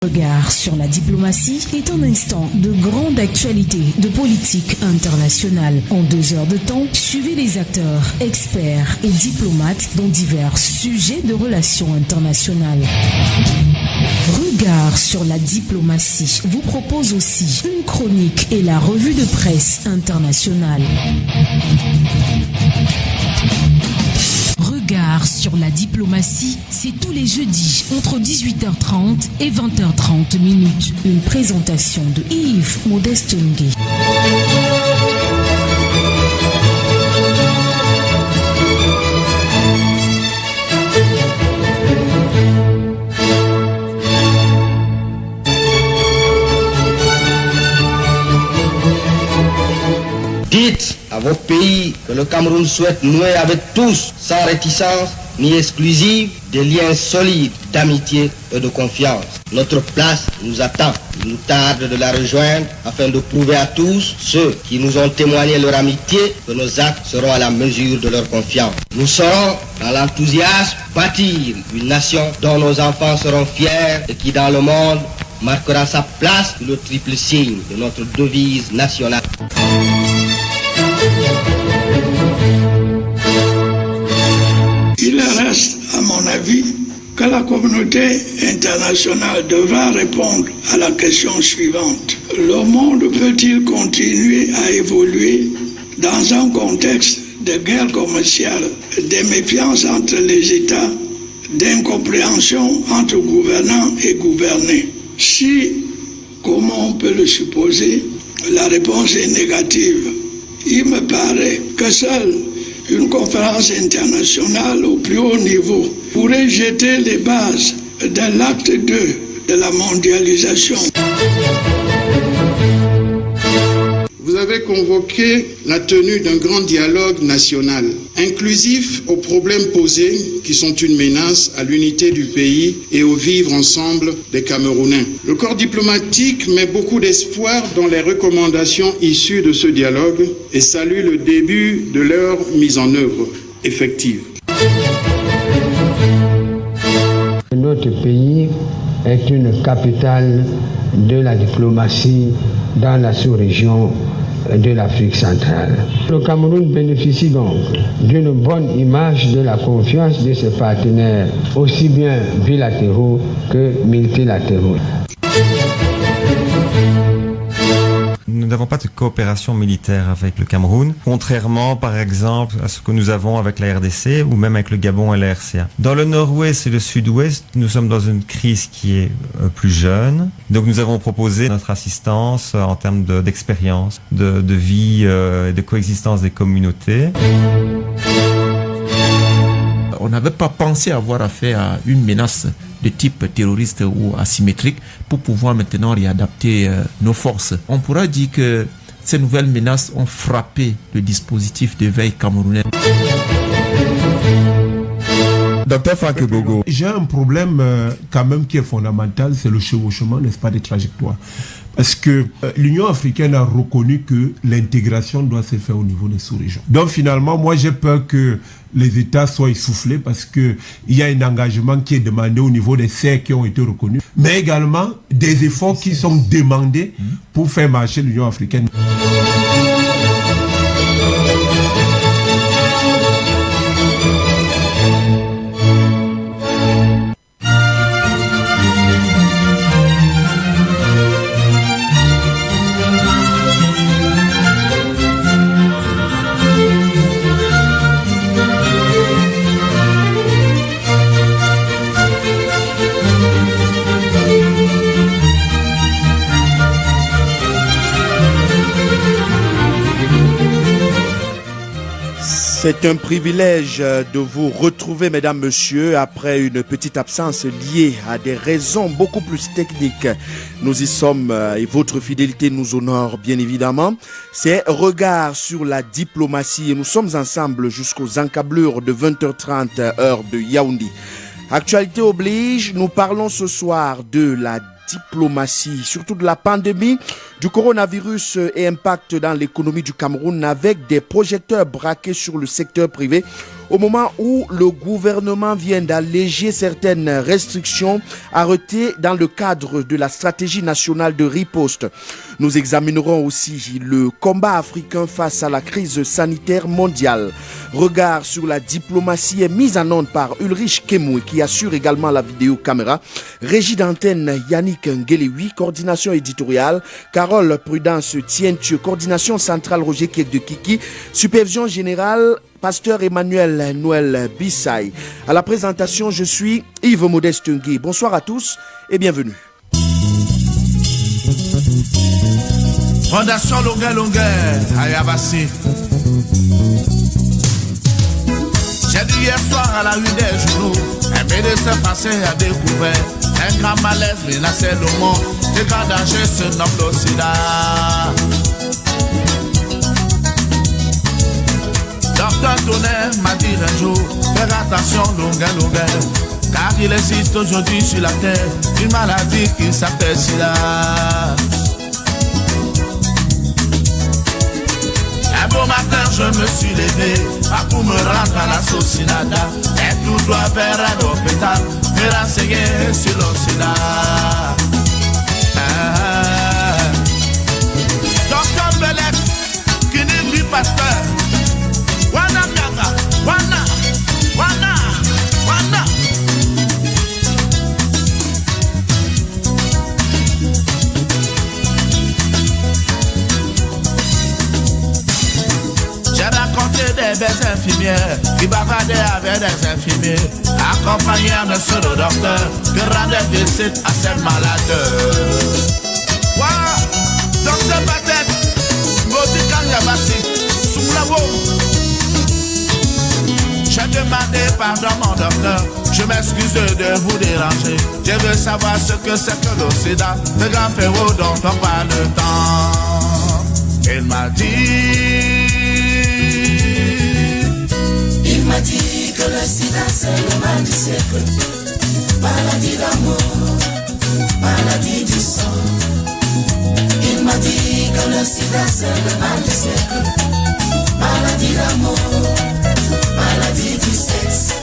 Regard sur la diplomatie est un instant de grande actualité de politique internationale. En 2 heures de temps, suivez les acteurs, experts et diplomates dans divers sujets de relations internationales. Regard sur la diplomatie vous propose aussi une chronique et la revue de presse internationale. Regard sur la diplomatie, c'est tous les jeudis entre 18h30 et 20h30 minutes. Une présentation de Yves Modeste Ngué. Dites à vos pays que le Cameroun souhaite nouer avec tous, sans réticence ni exclusive, des liens solides d'amitié et de confiance. Notre place nous attend. Il nous tarde de la rejoindre afin de prouver à tous ceux qui nous ont témoigné leur amitié que nos actes seront à la mesure de leur confiance. Nous saurons, dans l'enthousiasme, bâtir une nation dont nos enfants seront fiers et qui, dans le monde, marquera sa place sous le triple signe de notre devise nationale. Il reste, à mon avis, que la communauté internationale devra répondre à la question suivante. Le monde peut-il continuer à évoluer dans un contexte de guerre commerciale, de méfiance entre les États, d'incompréhension entre gouvernants et gouvernés? Si, comme on peut le supposer, la réponse est négative, il me paraît que seule une conférence internationale au plus haut niveau pourrait jeter les bases de l'acte 2 de la mondialisation. Vous avez convoqué la tenue d'un grand dialogue national, inclusif aux problèmes posés qui sont une menace à l'unité du pays et au vivre ensemble des Camerounais. Le corps diplomatique met beaucoup d'espoir dans les recommandations issues de ce dialogue et salue le début de leur mise en œuvre effective. Notre pays est une capitale de la diplomatie dans la sous-région de l'Afrique centrale. Le Cameroun bénéficie donc d'une bonne image de la confiance de ses partenaires, aussi bien bilatéraux que multilatéraux. Nous n'avons pas de coopération militaire avec le Cameroun, contrairement par exemple à ce que nous avons avec la RDC ou même avec le Gabon et la RCA. Dans le nord-ouest et le sud-ouest, nous sommes dans une crise qui est plus jeune. Donc nous avons proposé notre assistance en termes d'expérience, de vie et de coexistence des communautés. On n'avait pas pensé avoir affaire à une menace de type terroriste ou asymétrique pour pouvoir maintenant réadapter nos forces. On pourra dire que ces nouvelles menaces ont frappé le dispositif de veille camerounais. Docteur Franck Bogo. J'ai un problème quand même qui est fondamental, c'est le chevauchement, n'est-ce pas, des trajectoires. Parce que l'Union africaine a reconnu que l'intégration doit se faire au niveau des sous-régions. Donc finalement, moi j'ai peur que les États soient essoufflés parce qu'il y a un engagement qui est demandé au niveau des serres qui ont été reconnus, mais également des efforts qui sont demandés pour faire marcher l'Union africaine. C'est un privilège de vous retrouver, mesdames, messieurs, après une petite absence liée à des raisons beaucoup plus techniques. Nous y sommes et votre fidélité nous honore, bien évidemment. C'est Regard sur la diplomatie et nous sommes ensemble jusqu'aux encablures de 20h30 heure de Yaoundé. Actualité oblige, nous parlons ce soir de la diplomatie, surtout de la pandémie du coronavirus et impact dans l'économie du Cameroun avec des projecteurs braqués sur le secteur privé au moment où le gouvernement vient d'alléger certaines restrictions arrêtées dans le cadre de la stratégie nationale de riposte. Nous examinerons aussi le combat africain face à la crise sanitaire mondiale. Regard sur la diplomatie est mise en onde par Ulrich Kemou qui assure également la vidéo caméra. Régie d'antenne Yannick Ngelewi, coordination éditoriale Carole Prudence Tientieux, coordination centrale Roger Kiek de Kiki, supervision générale Pasteur Emmanuel Noël Bissay. À la présentation, je suis Yves Modeste Ngué. Bonsoir à tous et bienvenue. Fondation Longue, Ayabassi. J'ai dit hier soir à la une des journaux, un médecin français a découvert un grand malaise menaçait le monde, de grand danger se nomme le sida. Docteur Tonnerre m'a dit un jour, fais attention Longue, car il existe aujourd'hui sur la terre une maladie qui s'appelle sida. Un beau matin je me suis levé, pas pour me rendre à la Socinada, et tout droit vers un hôpital, me renseigner sur le sida. Docteur Belek, qui n'est plus pasteur, Wana Miaga, Wana. Des belles infirmières qui bavardaient avec des infirmiers, accompagnés de ce docteur qui rendait visite à ces malades. Voilà, docteur Batek, Moti Kanyabasi, Soumlavo. J'ai demandé pardon mon docteur, je m'excuse de vous déranger. Je veux savoir ce que c'est que le sida, le grand frérot dont on parle de temps. Il m'a dit que le sida c'est le mal du siècle, maladie d'amour, maladie du sang. Il m'a dit que le sida c'est le mal du siècle, maladie d'amour, maladie du sexe.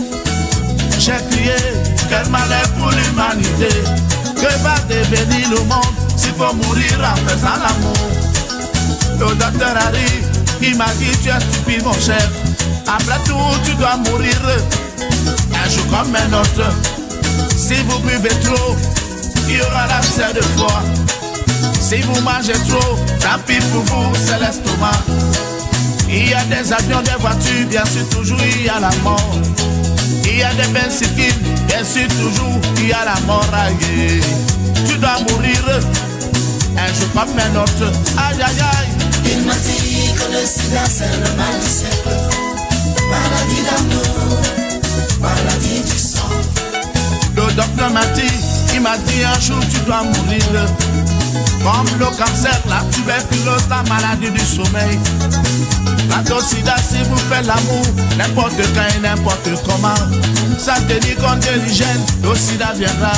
J'ai crié, quel malheur pour l'humanité, que va devenir le monde s'il faut mourir en faisant l'amour. Le docteur arrive, il m'a dit tu es stupide mon cher. Après tout, tu dois mourir un jour comme un autre. Si vous buvez trop, il y aura l'abcès de foie. Si vous mangez trop, tant pis pour vous, c'est l'estomac. Il y a des avions, des voitures, bien sûr toujours il y a la mort. Il y a des benziquines, bien sûr toujours il y a la mort. Aïe. Tu dois mourir un jour comme un autre. Aïe aïe aïe. Il m'a dit que le sida c'est le mal du siècle. Maladie d'amour, maladie du sang. Le docteur m'a dit, il m'a dit un jour tu dois mourir. Comme le cancer, la tuberculose, la maladie du sommeil. La sida si vous faites l'amour, n'importe quand et n'importe comment. Ça te dit qu'on est l'hygiène, le sida viendra.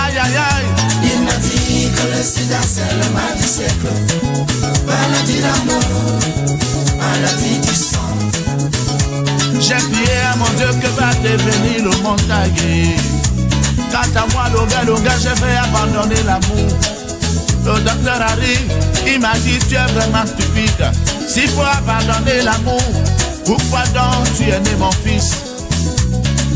Aïe aïe aïe. Il m'a dit que le sida c'est le mal du siècle. Maladie d'amour, maladie du sang. J'ai prié à mon Dieu que va devenir le monde taillé. Quant à moi, Longue, j'ai fait abandonner l'amour. Le docteur arrive, il m'a dit tu es vraiment stupide. S'il faut abandonner l'amour, pourquoi donc tu es né mon fils?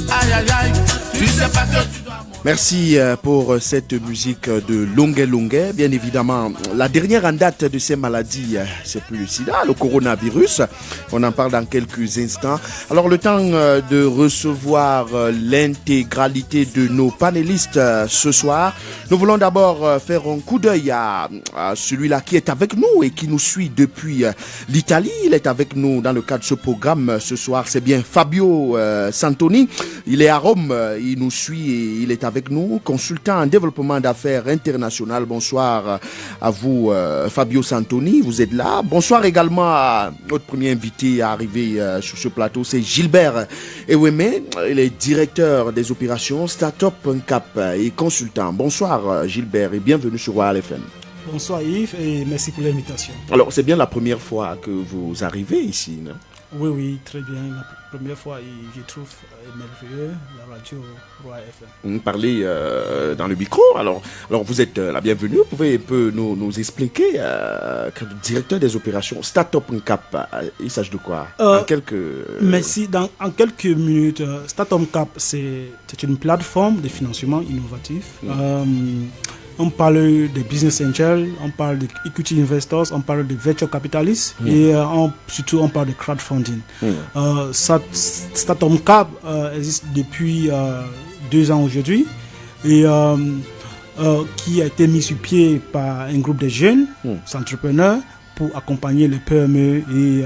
Aïe aïe aïe, tu sais pas que tu dois... Merci pour cette musique de Longue. Bien évidemment, la dernière en date de ces maladies, c'est plus le sida, le coronavirus. On en parle dans quelques instants. Alors, le temps de recevoir l'intégralité de nos panélistes ce soir, nous voulons d'abord faire un coup d'œil à celui-là qui est avec nous et qui nous suit depuis l'Italie. Il est avec nous dans le cadre de ce programme ce soir. C'est bien Fabio Santoni. Il est à Rome, il nous suit et il est avec nous, consultant en développement d'affaires internationales. Bonsoir à vous, Fabio Santoni, vous êtes là. Bonsoir également à notre premier invité à arriver sur ce plateau, c'est Gilbert Eweme, il est directeur des opérations Startup Cap et consultant. Bonsoir Gilbert et bienvenue sur Royal FM. Bonsoir Yves et merci pour l'invitation. Alors c'est bien la première fois que vous arrivez ici, non? Oui, très bien. La première fois, je trouve merveilleux la radio Roi FM. Parlez dans le micro. Alors vous êtes la bienvenue. Vous pouvez un peu nous expliquer, directeur des opérations Startup Cap, il s'agit de quoi en quelques... Merci. En quelques minutes, Startup Cap, c'est une plateforme de financement innovatif. On parle de business angels, on parle de equity investors, on parle de venture capitalists et surtout on parle de crowdfunding. Startup Cap existe depuis 2 ans aujourd'hui et qui a été mis sur pied par un groupe de jeunes entrepreneurs pour accompagner les PME et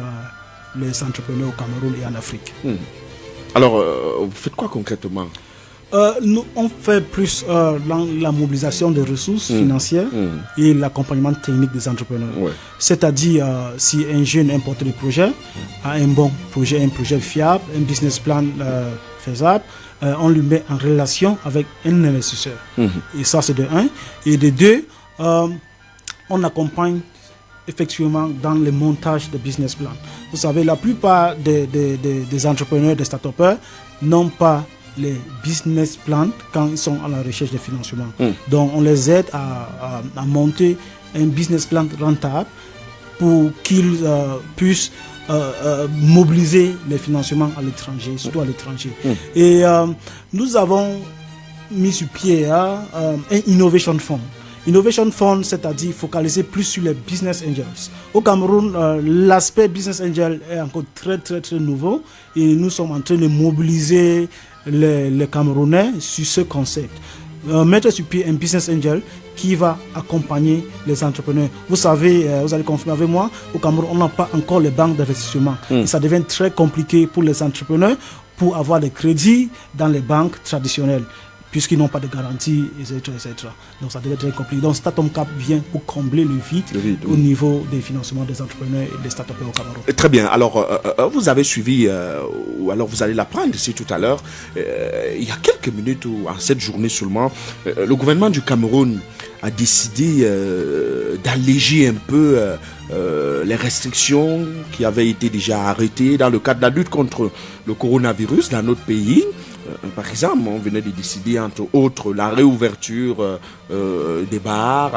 les entrepreneurs au Cameroun et en Afrique. Alors, vous faites quoi concrètement ? Nous, on fait plus dans la mobilisation des ressources financières et l'accompagnement technique des entrepreneurs. C'est-à-dire, si un jeune, un porteur de projet, a un bon projet, un projet fiable, un business plan faisable, on lui met en relation avec un investisseur. Et ça, c'est de 1. Et de 2, on accompagne effectivement dans le montage de business plan. Vous savez, la plupart des entrepreneurs, des start-upers n'ont pas les business plans quand ils sont à la recherche de financement. Donc on les aide à monter un business plan rentable pour qu'ils puissent mobiliser les financements à l'étranger, surtout à l'étranger. Et nous avons mis sur pied un Innovation Fund. Innovation Fund, c'est-à-dire focaliser plus sur les business angels. Au Cameroun, l'aspect business angel est encore très nouveau et nous sommes en train de mobiliser les Camerounais sur ce concept. Mettre sur pied un business angel qui va accompagner les entrepreneurs. Vous savez, vous allez confirmer avec moi, au Cameroun, on n'a pas encore les banques d'investissement. Et ça devient très compliqué pour les entrepreneurs pour avoir des crédits dans les banques traditionnelles, puisqu'ils n'ont pas de garantie, etc. Donc ça devient très compliqué. Donc Startup Cap vient pour combler le vide au niveau des financements des entrepreneurs et des startups au Cameroun. Très bien. Alors, vous avez suivi, ou alors vous allez l'apprendre ici tout à l'heure, il y a quelques minutes, ou en cette journée seulement, le gouvernement du Cameroun a décidé d'alléger un peu les restrictions qui avaient été déjà arrêtées dans le cadre de la lutte contre le coronavirus dans notre pays. Par exemple, on venait de décider, entre autres, la réouverture des bars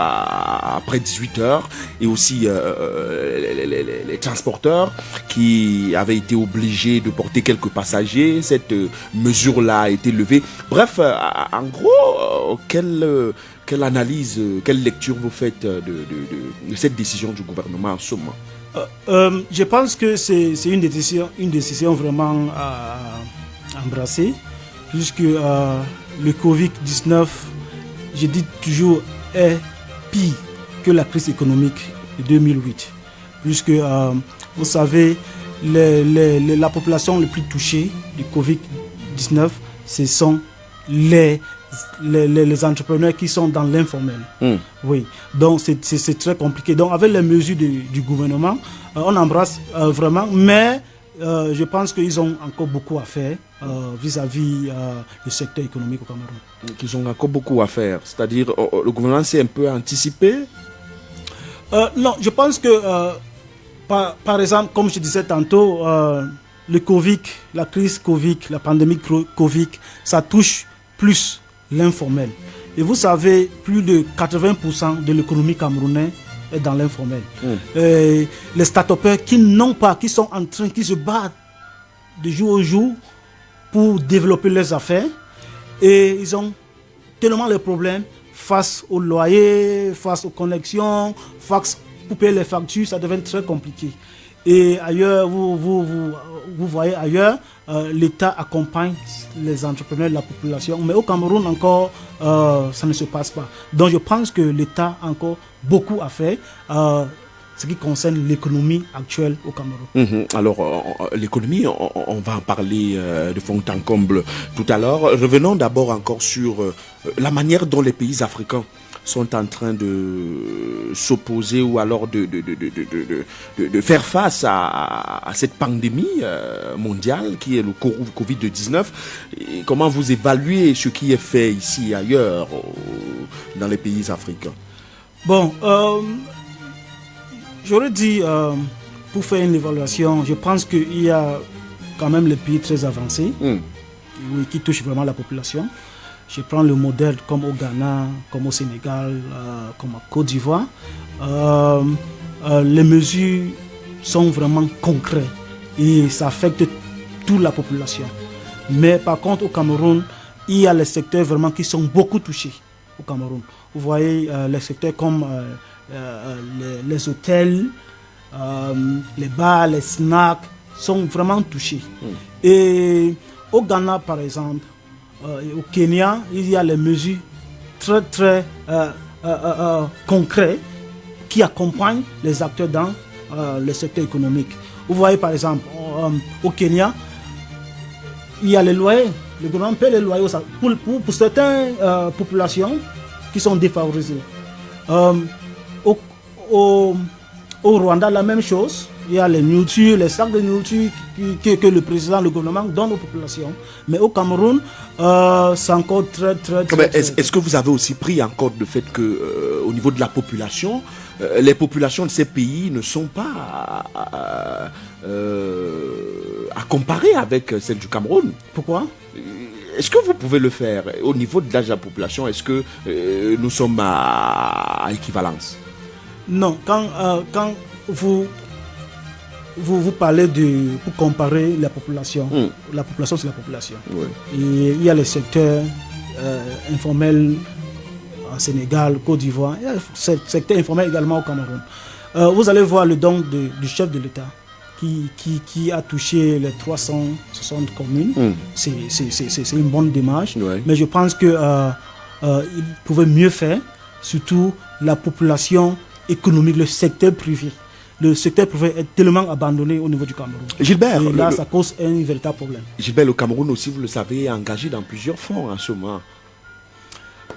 après 18h et aussi les transporteurs qui avaient été obligés de porter quelques passagers. Cette mesure-là a été levée. Bref, en gros, quelle analyse, quelle lecture vous faites de cette décision du gouvernement en ce moment? Je pense que c'est une décision vraiment à embrasser, puisque le Covid-19, je dis toujours, est pire que la crise économique de 2008. Puisque, vous savez, la population la plus touchée du Covid-19, ce sont les entrepreneurs qui sont dans l'informel. Oui, donc c'est très compliqué. Donc avec les mesures du gouvernement, on embrasse vraiment, mais je pense qu'ils ont encore beaucoup à faire vis-à-vis du secteur économique au Cameroun. Qu'ils ont encore beaucoup à faire, c'est-à-dire le gouvernement s'est un peu anticipé? Non, je pense que, par exemple, comme je disais tantôt, le Covid, la crise Covid, la pandémie Covid, ça touche plus l'informel. Et vous savez, plus de 80% de l'économie camerounaise est dans l'informel. Les start-upers qui se battent de jour au jour pour développer leurs affaires, et ils ont tellement les problèmes face au loyer, face aux connexions, face pour payer les factures, ça devient très compliqué. Et ailleurs, vous voyez ailleurs, l'État accompagne les entrepreneurs de la population. Mais au Cameroun encore, ça ne se passe pas. Donc je pense que l'État a encore beaucoup à faire, ce qui concerne l'économie actuelle au Cameroun. Alors, l'économie, on va en parler de fond en comble tout à l'heure. Revenons d'abord encore sur la manière dont les pays africains sont en train de s'opposer ou alors de faire face à cette pandémie mondiale qui est le Covid-19. Et comment vous évaluez ce qui est fait ici et ailleurs dans les pays africains? Bon, j'aurais dit pour faire une évaluation, je pense qu'il y a quand même les pays très avancés qui touchent vraiment la population. Je prends le modèle comme au Ghana, comme au Sénégal, comme à Côte d'Ivoire. Les mesures sont vraiment concrètes et ça affecte toute la population. Mais par contre, au Cameroun, il y a les secteurs vraiment qui sont beaucoup touchés au Cameroun. Vous voyez les secteurs comme les hôtels, les bars, les snacks sont vraiment touchés. Et au Ghana, par exemple, au Kenya, il y a les mesures très très concrètes qui accompagnent les acteurs dans le secteur économique. Vous voyez par exemple au Kenya, il y a les loyers. Le gouvernement paie les loyers pour certaines populations qui sont défavorisées. Au Rwanda, la même chose. Il y a les nourritures, les sacs de nourriture que le président, le gouvernement donne aux populations. Mais au Cameroun, c'est encore très. Est-ce que vous avez aussi pris en compte le fait que, au niveau de la population, les populations de ces pays ne sont pas à comparer avec celles du Cameroun? Pourquoi? Est-ce que vous pouvez le faire au niveau de l'âge de la population? Est-ce que nous sommes à équivalence? Non, quand vous parlez pour comparer la population. La population, c'est la population. Oui. Et il y a les secteurs informels en Sénégal, Côte d'Ivoire. Il y a le secteur informel également au Cameroun. Vous allez voir le don du chef de l'État qui a touché les 360 communes. C'est une bonne démarche. Oui. Mais je pense qu'il pouvait mieux faire, surtout la population économique, le secteur privé. Le secteur privé est tellement abandonné au niveau du Cameroun. Gilbert, et là, ça cause un véritable problème. Gilbert, le Cameroun aussi, vous le savez, est engagé dans plusieurs fronts en ce moment.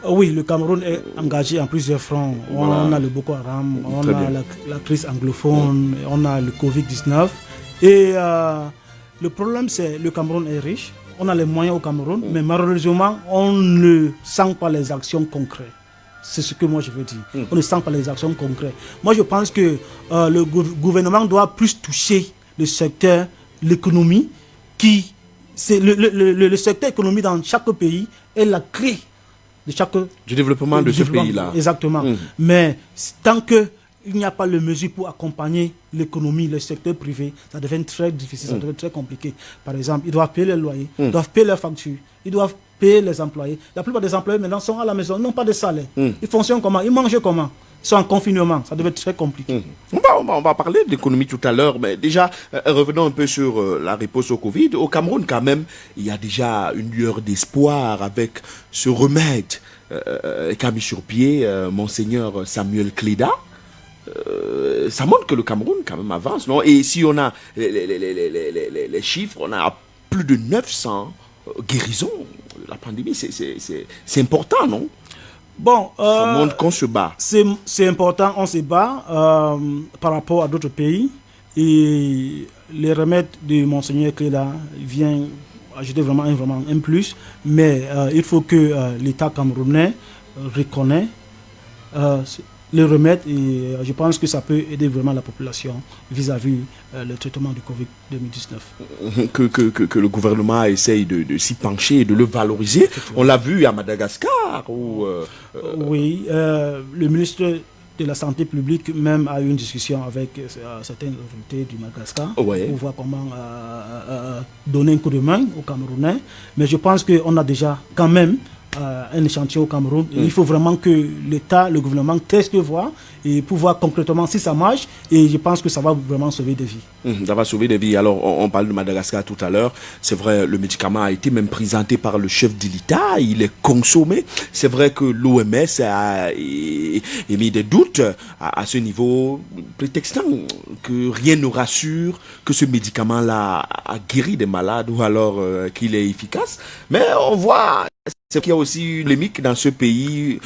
Oui, le Cameroun est engagé en plusieurs fronts. Voilà. On a le Boko Haram, on a la crise anglophone, on a le Covid-19. Et le problème, c'est que le Cameroun est riche, on a les moyens au Cameroun, mais malheureusement, on ne sent pas les actions concrètes. C'est ce que moi je veux dire. On ne sent pas les actions concrètes. Moi je pense que le gouvernement doit plus toucher le secteur, l'économie, le secteur économique dans chaque pays est la clé du développement de ce pays-là. Exactement. Mais tant qu'il n'y a pas de mesures pour accompagner l'économie, le secteur privé, ça devient très difficile, ça devient très compliqué. Par exemple, ils doivent payer les loyers, ils doivent payer leurs factures, ils doivent payer les employés. La plupart des employés maintenant sont à la maison, ils n'ont pas de salaire. Ils fonctionnent comment? Ils mangent comment? Ils sont en confinement, ça devait être très compliqué. On va parler d'économie tout à l'heure, mais déjà, revenons un peu sur la réponse au Covid. Au Cameroun, quand même, il y a déjà une lueur d'espoir avec ce remède qu'a mis sur pied Monseigneur Samuel Cléda. Ça montre que le Cameroun, quand même, avance, non? Et si on a les chiffres, on a plus de 900 guérisons. La pandémie, c'est important, non? Bon, ça montre qu'on se bat. C'est important, on se bat par rapport à d'autres pays. Et les remèdes de Monseigneur Cléda viennent ajouter vraiment un plus. Mais il faut que l'État camerounais reconnaisse les remèdes et je pense que ça peut aider vraiment la population vis-à-vis le traitement du Covid-19. Que le gouvernement essaye de s'y pencher et de le valoriser. On l'a vu à Madagascar. Oui, le ministre de la Santé publique même a eu une discussion avec certaines autorités du Madagascar pour voir comment donner un coup de main aux Camerounais. Mais je pense qu'on a déjà quand même un échantillon au Cameroun. Et il faut vraiment que l'État, le gouvernement teste, voir et pour voir concrètement si ça marche. Et je pense que ça va vraiment sauver des vies. Ça va sauver des vies. Alors, on parle de Madagascar tout à l'heure. C'est vrai, le médicament a été même présenté par le chef de l'État. Il est consommé. C'est vrai que l'OMS a émis des doutes à ce niveau, prétextant que rien ne rassure que ce médicament-là a guéri des malades ou alors qu'il est efficace. Mais on voit... C'est qu'il y a aussi une polémique dans ce pays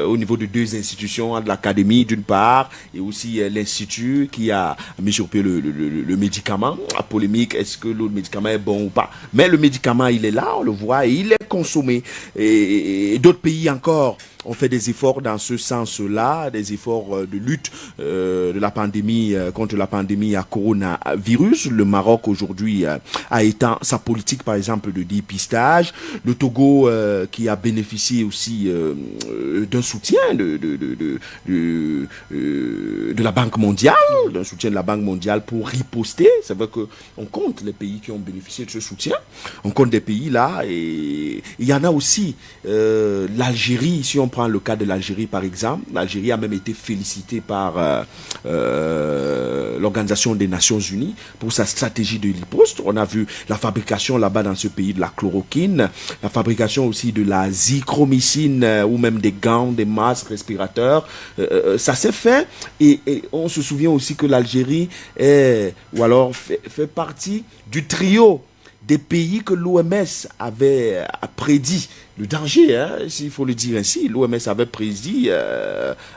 au niveau de deux institutions, de l'académie d'une part et aussi l'institut qui a mis sur pied le médicament. La polémique, est-ce que le médicament est bon ou pas? Mais le médicament, il est là, on le voit et il est consommé. Et d'autres pays encore on fait des efforts dans ce sens-là, des efforts de lutte de la pandémie contre la pandémie à coronavirus. Le Maroc aujourd'hui a éteint sa politique par exemple de dépistage. Le Togo qui a bénéficié aussi d'un soutien de la Banque mondiale, d'un soutien de la Banque mondiale pour riposter. C'est vrai qu'on compte les pays qui ont bénéficié de ce soutien. On compte des pays là et il y en a aussi l'Algérie. Si on prend le cas de l'Algérie par exemple, l'Algérie a même été félicitée par l'Organisation des Nations Unies pour sa stratégie de riposte. On a vu la fabrication là-bas dans ce pays de la chloroquine, la fabrication aussi de la zithromycine ou même des gants, des masques respirateurs. Ça s'est fait et on se souvient aussi que l'Algérie fait partie du trio des pays que l'OMS avait prédit le danger, s'il faut le dire ainsi. L'OMS avait prédit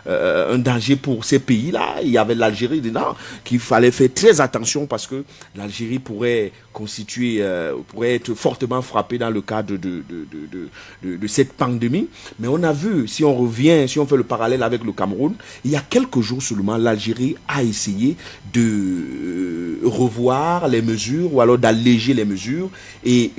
un danger pour ces pays-là. Il y avait l'Algérie dedans, qu'il fallait faire très attention parce que l'Algérie pourrait être fortement frappée dans le cadre de cette pandémie. Mais on a vu, si on fait le parallèle avec le Cameroun, il y a quelques jours seulement, l'Algérie a essayé de revoir les mesures ou alors d'alléger les mesures et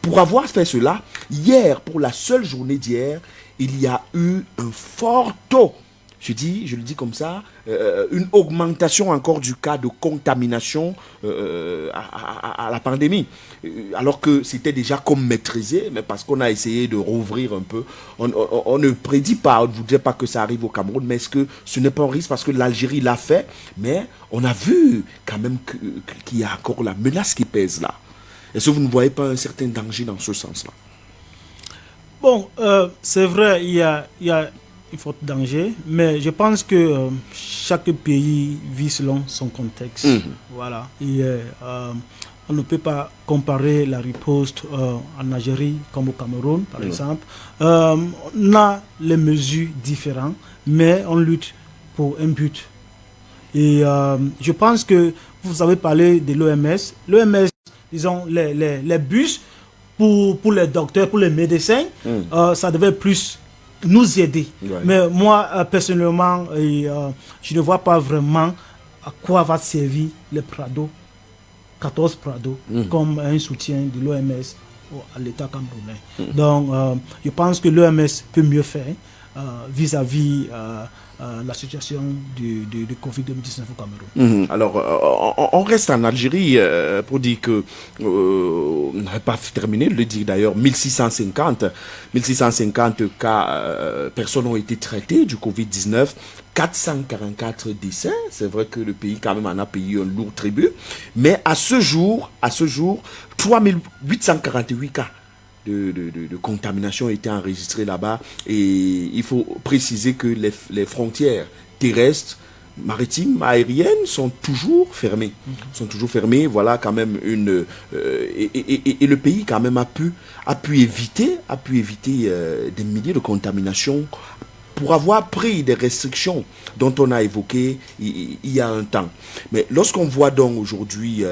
pour avoir fait cela, hier, pour la seule journée d'hier, il y a eu un fort taux, je le dis comme ça, une augmentation encore du cas de contamination à la pandémie. Alors que c'était déjà comme maîtrisé, mais parce qu'on a essayé de rouvrir un peu, on ne prédit pas, on ne voudrait pas que ça arrive au Cameroun, mais est-ce que ce n'est pas un risque parce que l'Algérie l'a fait, mais on a vu quand même qu'il y a encore la menace qui pèse là. Est-ce que vous ne voyez pas un certain danger dans ce sens-là? Bon, c'est vrai, il y a un fort danger, mais je pense que chaque pays vit selon son contexte. Voilà. Et, on ne peut pas comparer la riposte en Algérie comme au Cameroun, par exemple. On a les mesures différentes, mais on lutte pour un but. Et je pense que vous avez parlé de l'OMS. L'OMS, disons, les bus pour les docteurs, pour les médecins, ça devait plus nous aider. Ouais. Mais moi, personnellement, je ne vois pas vraiment à quoi va servir les Prado, 14 Prado, comme un soutien de l'OMS à l'État camerounais. Donc, je pense que l'OMS peut mieux faire vis-à-vis la situation du Covid-19 au Cameroun. Alors, on reste en Algérie pour dire que, on n'avait pas terminé de le dire d'ailleurs, 1650 cas, personnes ont été traitées du Covid-19, 444 décès, c'est vrai que le pays quand même en a payé un lourd tribut, mais à ce jour, 3848 cas de contamination a été enregistrée là-bas et il faut préciser que les frontières terrestres, maritimes, aériennes sont toujours fermées. Voilà quand même et le pays quand même a pu éviter des milliers de contaminations pour avoir pris des restrictions dont on a évoqué il y a un temps. Mais lorsqu'on voit donc aujourd'hui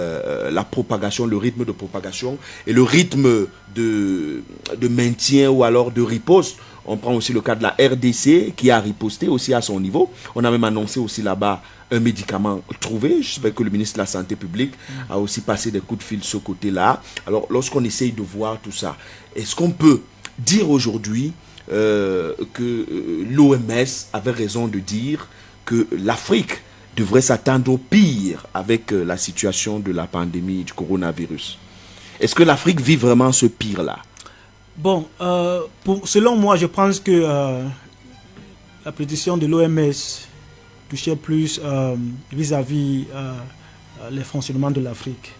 la propagation, le rythme de propagation et le rythme de maintien ou alors de riposte, on prend aussi le cas de la RDC qui a riposté aussi à son niveau. On a même annoncé aussi là-bas un médicament trouvé. J'espère que le ministre de la Santé publique a aussi passé des coups de fil de ce côté-là. Alors lorsqu'on essaye de voir tout ça, est-ce qu'on peut dire aujourd'hui que l'OMS avait raison de dire que l'Afrique devrait s'attendre au pire avec la situation de la pandémie du coronavirus? Est-ce que l'Afrique vit vraiment ce pire-là? Bon, selon moi, je pense que la prédiction de l'OMS touchait plus vis-à-vis les fonctionnements de l'Afrique.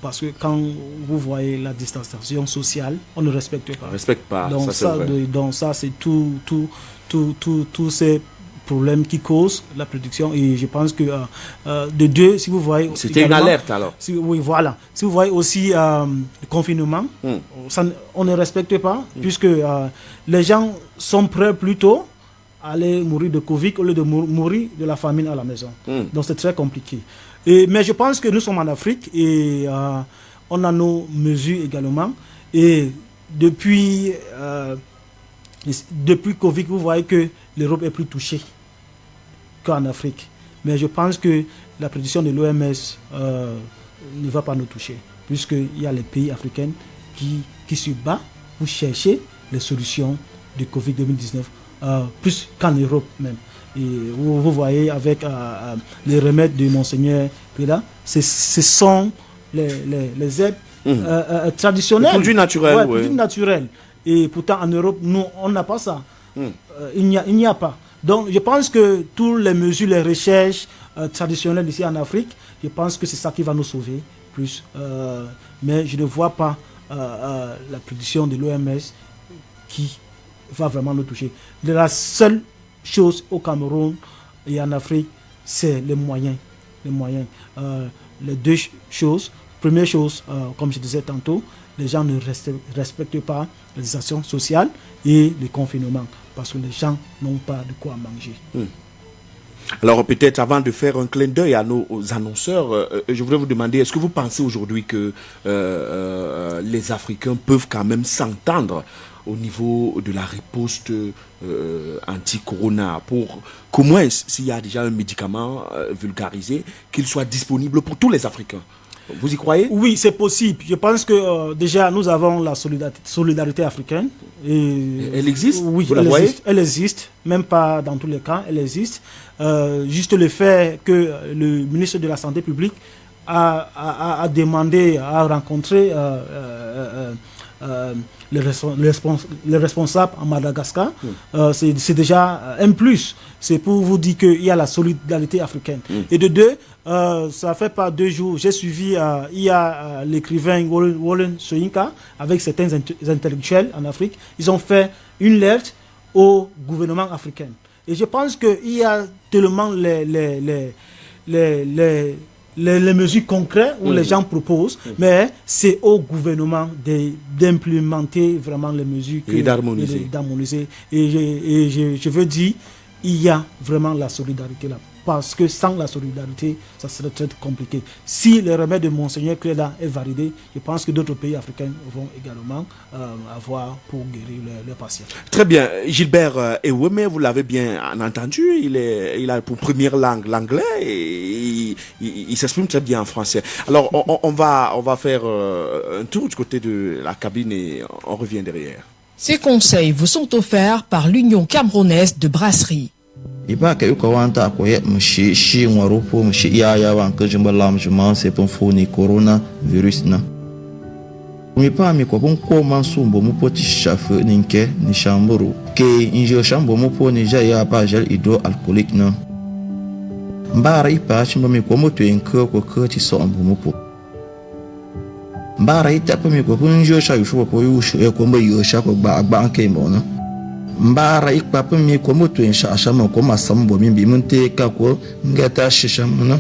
Parce que quand vous voyez la distanciation sociale, on ne respecte pas. On ne respecte pas, donc ça c'est vrai. Donc ça, c'est tous ces problèmes qui causent la production. Et je pense que de deux, si vous voyez... C'était une alerte alors. Oui, voilà. Si vous voyez aussi le confinement, on ne respecte pas, puisque les gens sont prêts plutôt à aller mourir de Covid au lieu de mourir de la famine à la maison. Donc c'est très compliqué. Mais je pense que nous sommes en Afrique et on a nos mesures également. Et depuis depuis Covid, vous voyez que l'Europe est plus touchée qu'en Afrique. Mais je pense que la prédiction de l'OMS ne va pas nous toucher, puisqu'il y a les pays africains qui se battent pour chercher les solutions du Covid 2019, plus qu'en Europe même. Et vous voyez avec les remèdes de Monseigneur Preda, ce sont les aides traditionnelles. Produits naturels. Produits naturels. Et pourtant en Europe, nous, on n'a pas ça. Il n'y a pas. Donc je pense que toutes les mesures, les recherches traditionnelles ici en Afrique, je pense que c'est ça qui va nous sauver plus. Mais je ne vois pas la prédiction de l'OMS qui va vraiment nous toucher. La seule chose au Cameroun et en Afrique, c'est les moyens. Les deux choses. Première chose, comme je disais tantôt, les gens ne respectent pas les actions sociales et le confinement parce que les gens n'ont pas de quoi manger. Alors peut-être avant de faire un clin d'œil à nos annonceurs, je voudrais vous demander, est-ce que vous pensez aujourd'hui que les Africains peuvent quand même s'entendre au niveau de la riposte anti-corona pour qu'au moins s'il y a déjà un médicament vulgarisé, qu'il soit disponible pour tous les Africains? Vous y croyez? Oui, c'est possible. Je pense que déjà nous avons la solidarité africaine. Et elle existe? Oui, vous la voyez? Elle existe, même pas dans tous les cas, elle existe. Juste le fait que le ministre de la Santé publique a demandé, a rencontré les responsables en Madagascar, c'est déjà un plus. C'est pour vous dire qu'il y a la solidarité africaine. Et de deux, ça fait pas 2 jours, j'ai suivi, il y a l'écrivain Wallen Soyinka avec certains intellectuels en Afrique. Ils ont fait une lettre au gouvernement africain. Et je pense qu'il y a tellement les mesures concrètes où les gens proposent, mais c'est au gouvernement d'implémenter vraiment les mesures et d'harmoniser. Et je veux dire, il y a vraiment la solidarité là. Parce que sans la solidarité, ça serait très compliqué. Si le remède de Monseigneur Cléda est validé, je pense que d'autres pays africains vont également avoir pour guérir leurs patients. Très bien. Gilbert Eweme, vous l'avez bien entendu, il a pour première langue l'anglais et il s'exprime très bien en français. Alors, on va faire un tour du côté de la cabine et on revient derrière. Ces conseils vous sont offerts par l'Union camerounaise de brasserie. Iba ka yuka wanta ko ye mshi shi warupo mshi ya wan ka jimba lam juma se pon foni corona virus na mi pa mi ko bon ko man sumbo mu poti chafe ninke ni chamburu ke injo chambo mu poni ja ya pa gel hydroalcoolique na mbara ipa chimba mi ko moto enko ko ti so ambo mu po mbara ita pa mi ko bunjo cha yusho ko yusho e ko mba yo sha ko ba ke mo na mbara ikpapa mi ko moto en shasha mo ko masambo mi bi munte ka ko ngata shisha mona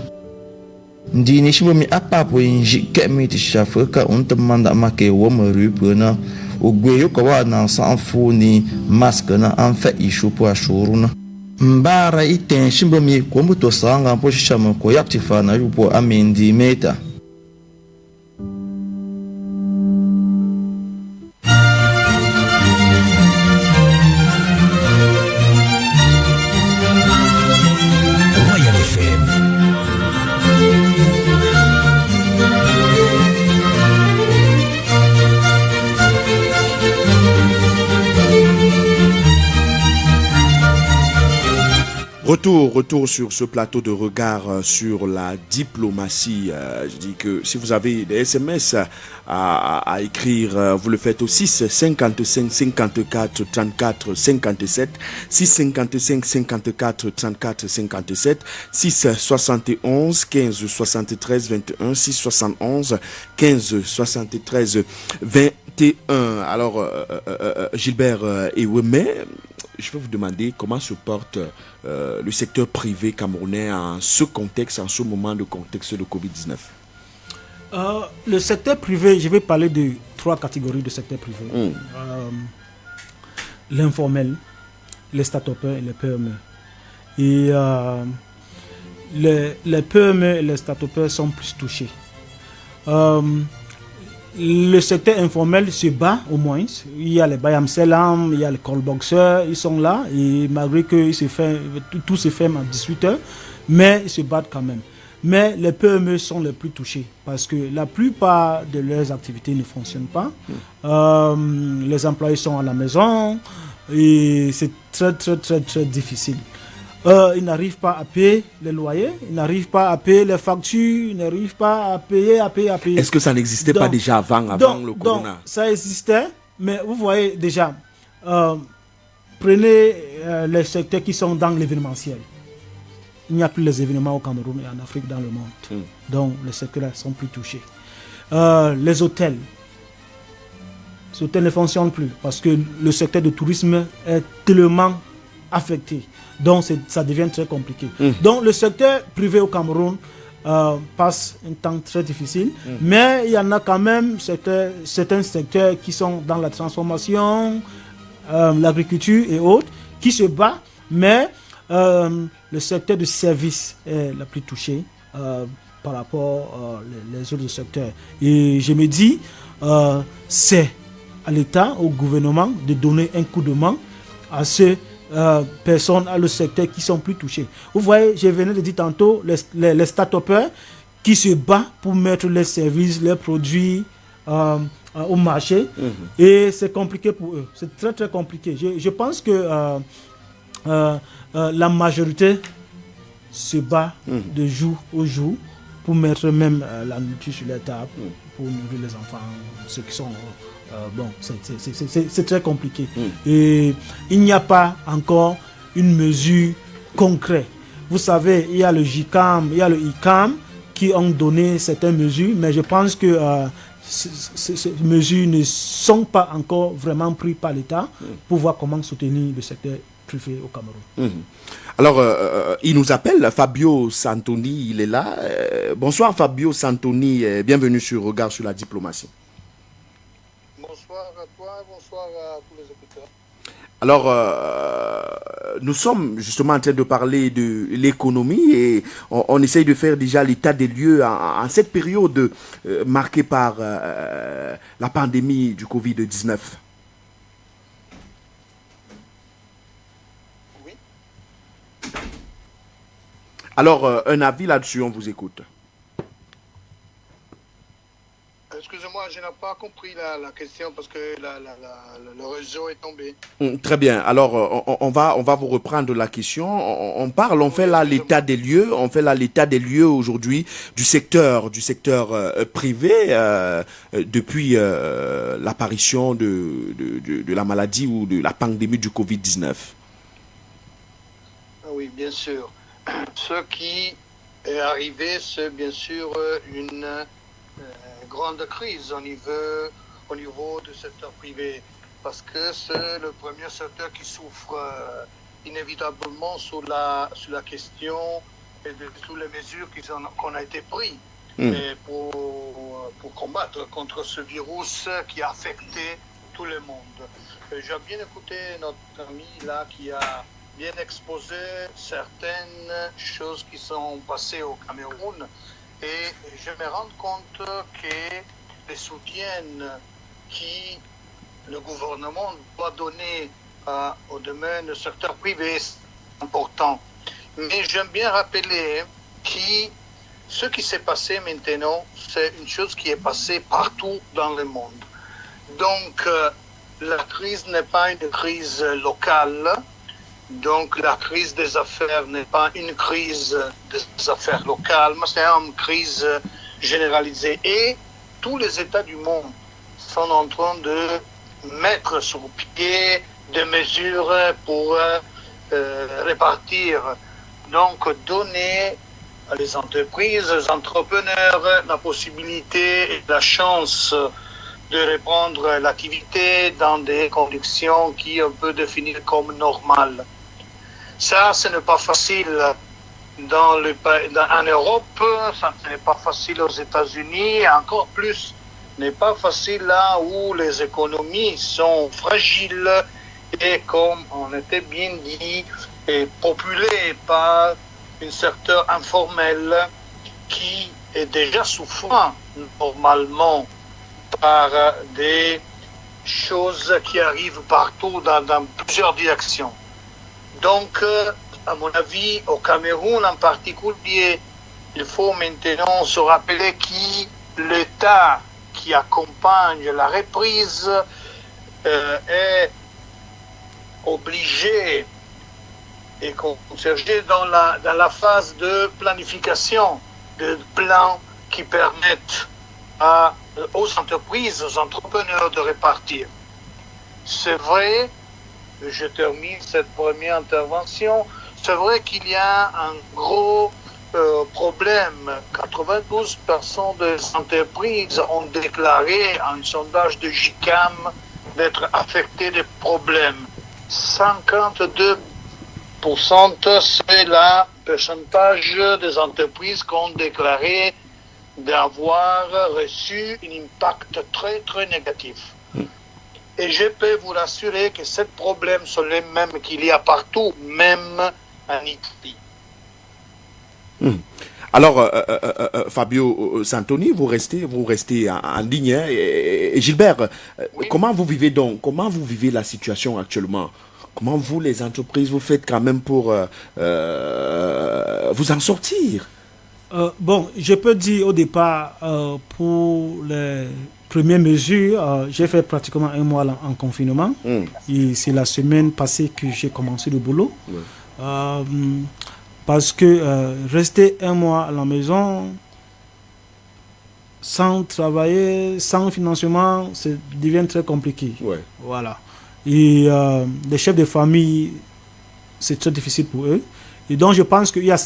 ndini shibo mi apapo inji ke mi ti shafa ka unta manda make wo mo rupona ogwe yo ko wa na sanfu ni mask na an fa ishu po ashuruna mbara iten shibo mi ko moto sanga po shisha mo ko yaktifa na yupo amendi meta. Retour sur ce plateau de regard sur la diplomatie. Je dis que si vous avez des SMS à écrire, vous le faites au 6 55 54 34 57, 6 55 54 34 57, 6 71 15 73 21, 6 71 15 73 21. Alors, Gilbert Eweme, je vais vous demander comment se porte le secteur privé camerounais en ce contexte, en ce moment de contexte de Covid-19. Le secteur privé, je vais parler de 3 catégories de secteur privé. L'informel, les start-upers et les PME. Et les PME et les start-upers sont plus touchés. le secteur informel se bat au moins. Il y a les Bayam Selam, il y a les call-boxers, ils sont là. Et malgré que tout se ferme à 18h, mais ils se battent quand même. Mais les PME sont les plus touchés parce que la plupart de leurs activités ne fonctionnent pas. Les employés sont à la maison et c'est très difficile. Ils n'arrivent pas à payer les loyers, ils n'arrivent pas à payer les factures, ils n'arrivent pas à payer. Est-ce que ça n'existait pas déjà avant le corona? Donc, ça existait, mais vous voyez déjà, prenez les secteurs qui sont dans l'événementiel. Il n'y a plus les événements au Cameroun et en Afrique dans le monde. Donc, les secteurs sont plus touchés. Les hôtels ne fonctionnent plus parce que le secteur du tourisme est tellement affecté. Donc, ça devient très compliqué. Donc, le secteur privé au Cameroun passe un temps très difficile, mais il y en a quand même certains secteurs qui sont dans la transformation, l'agriculture et autres, qui se battent, mais le secteur du service est le plus touché par rapport aux autres secteurs. Et je me dis, c'est à l'État, au gouvernement, de donner un coup de main à ces personnes, à le secteur qui sont plus touchés. Vous voyez, je venais de dire tantôt, les start-upers qui se battent pour mettre les services, les produits au marché. Et c'est compliqué pour eux. C'est très compliqué. Je pense que la majorité se bat de jour au jour pour mettre même la nourriture sur la table, pour nourrir les enfants, ceux qui sont... c'est très compliqué. Et il n'y a pas encore une mesure concrète. Vous savez, il y a le JICAM, il y a le ICAM qui ont donné certaines mesures, mais je pense que ces mesures ne sont pas encore vraiment prises par l'État pour voir comment soutenir le secteur privé au Cameroun. Alors, il nous appelle, Fabio Santoni, il est là. Bonsoir Fabio Santoni, bienvenue sur Regard sur la diplomatie. Bonsoir à toi, bonsoir à tous les écouteurs. Alors, nous sommes justement en train de parler de l'économie et on essaye de faire déjà l'état des lieux en cette période marquée par la pandémie du Covid-19. Oui. Alors, un avis là-dessus, on vous écoute. Excusez-moi, je n'ai pas compris la question parce que le réseau est tombé. Très bien. Alors, on va vous reprendre la question. On fait là l'état des lieux. On fait là l'état des lieux aujourd'hui du secteur privé depuis l'apparition de la maladie ou de la pandémie du Covid-19. Oui, bien sûr. Ce qui est arrivé, c'est bien sûr une grande crise au niveau du secteur privé, parce que c'est le premier secteur qui souffre inévitablement sur la question et de toutes les mesures qu'on a été prises pour combattre contre ce virus qui a affecté tout le monde. J'ai bien écouté notre ami là qui a bien exposé certaines choses qui sont passées au Cameroun. Et je me rends compte que les soutiens que le gouvernement doit donner au domaine du secteur privé est important. Mais j'aime bien rappeler que ce qui s'est passé maintenant, c'est une chose qui est passée partout dans le monde. Donc, la crise n'est pas une crise locale. Donc, la crise des affaires n'est pas une crise des affaires locales, mais c'est une crise généralisée. Et tous les États du monde sont en train de mettre sur pied des mesures pour répartir, donc donner à les entreprises, aux entrepreneurs la possibilité et la chance de reprendre l'activité dans des conditions qui on peut définir comme normales. Ça, ce n'est pas facile en Europe, ça n'est pas facile aux États-Unis, encore plus, n'est pas facile là où les économies sont fragiles et, comme on était bien dit, populées par un secteur informel qui est déjà souffrant normalement par des choses qui arrivent partout dans plusieurs directions. Donc, à mon avis, au Cameroun en particulier, il faut maintenant se rappeler que l'État qui accompagne la reprise est obligé et conservé dans la phase de planification, de plans qui permettent aux entreprises, aux entrepreneurs de repartir. C'est vrai, je termine cette première intervention, c'est vrai qu'il y a un gros problème. 92% des entreprises ont déclaré à un sondage de JICAM d'être affectées des problèmes. 52%, c'est le pourcentage des entreprises qui ont déclaré d'avoir reçu un impact très, très négatif. Et je peux vous rassurer que ces problèmes sont les mêmes qu'il y a partout, même en Italie. Alors, Fabio Santoni, vous restez en ligne. Hein, et Gilbert, oui. Comment vous vivez la situation actuellement? Comment vous, les entreprises, vous faites quand même pour vous en sortir? Bon, je peux dire au départ, pour les premières mesures, j'ai fait pratiquement un mois en confinement. Et c'est la semaine passée que j'ai commencé le boulot. Parce que rester un mois à la maison, sans travailler, sans financement, ça devient très compliqué. Ouais. Voilà. Et les chefs de famille, c'est très difficile pour eux. Et donc, je pense qu'il y a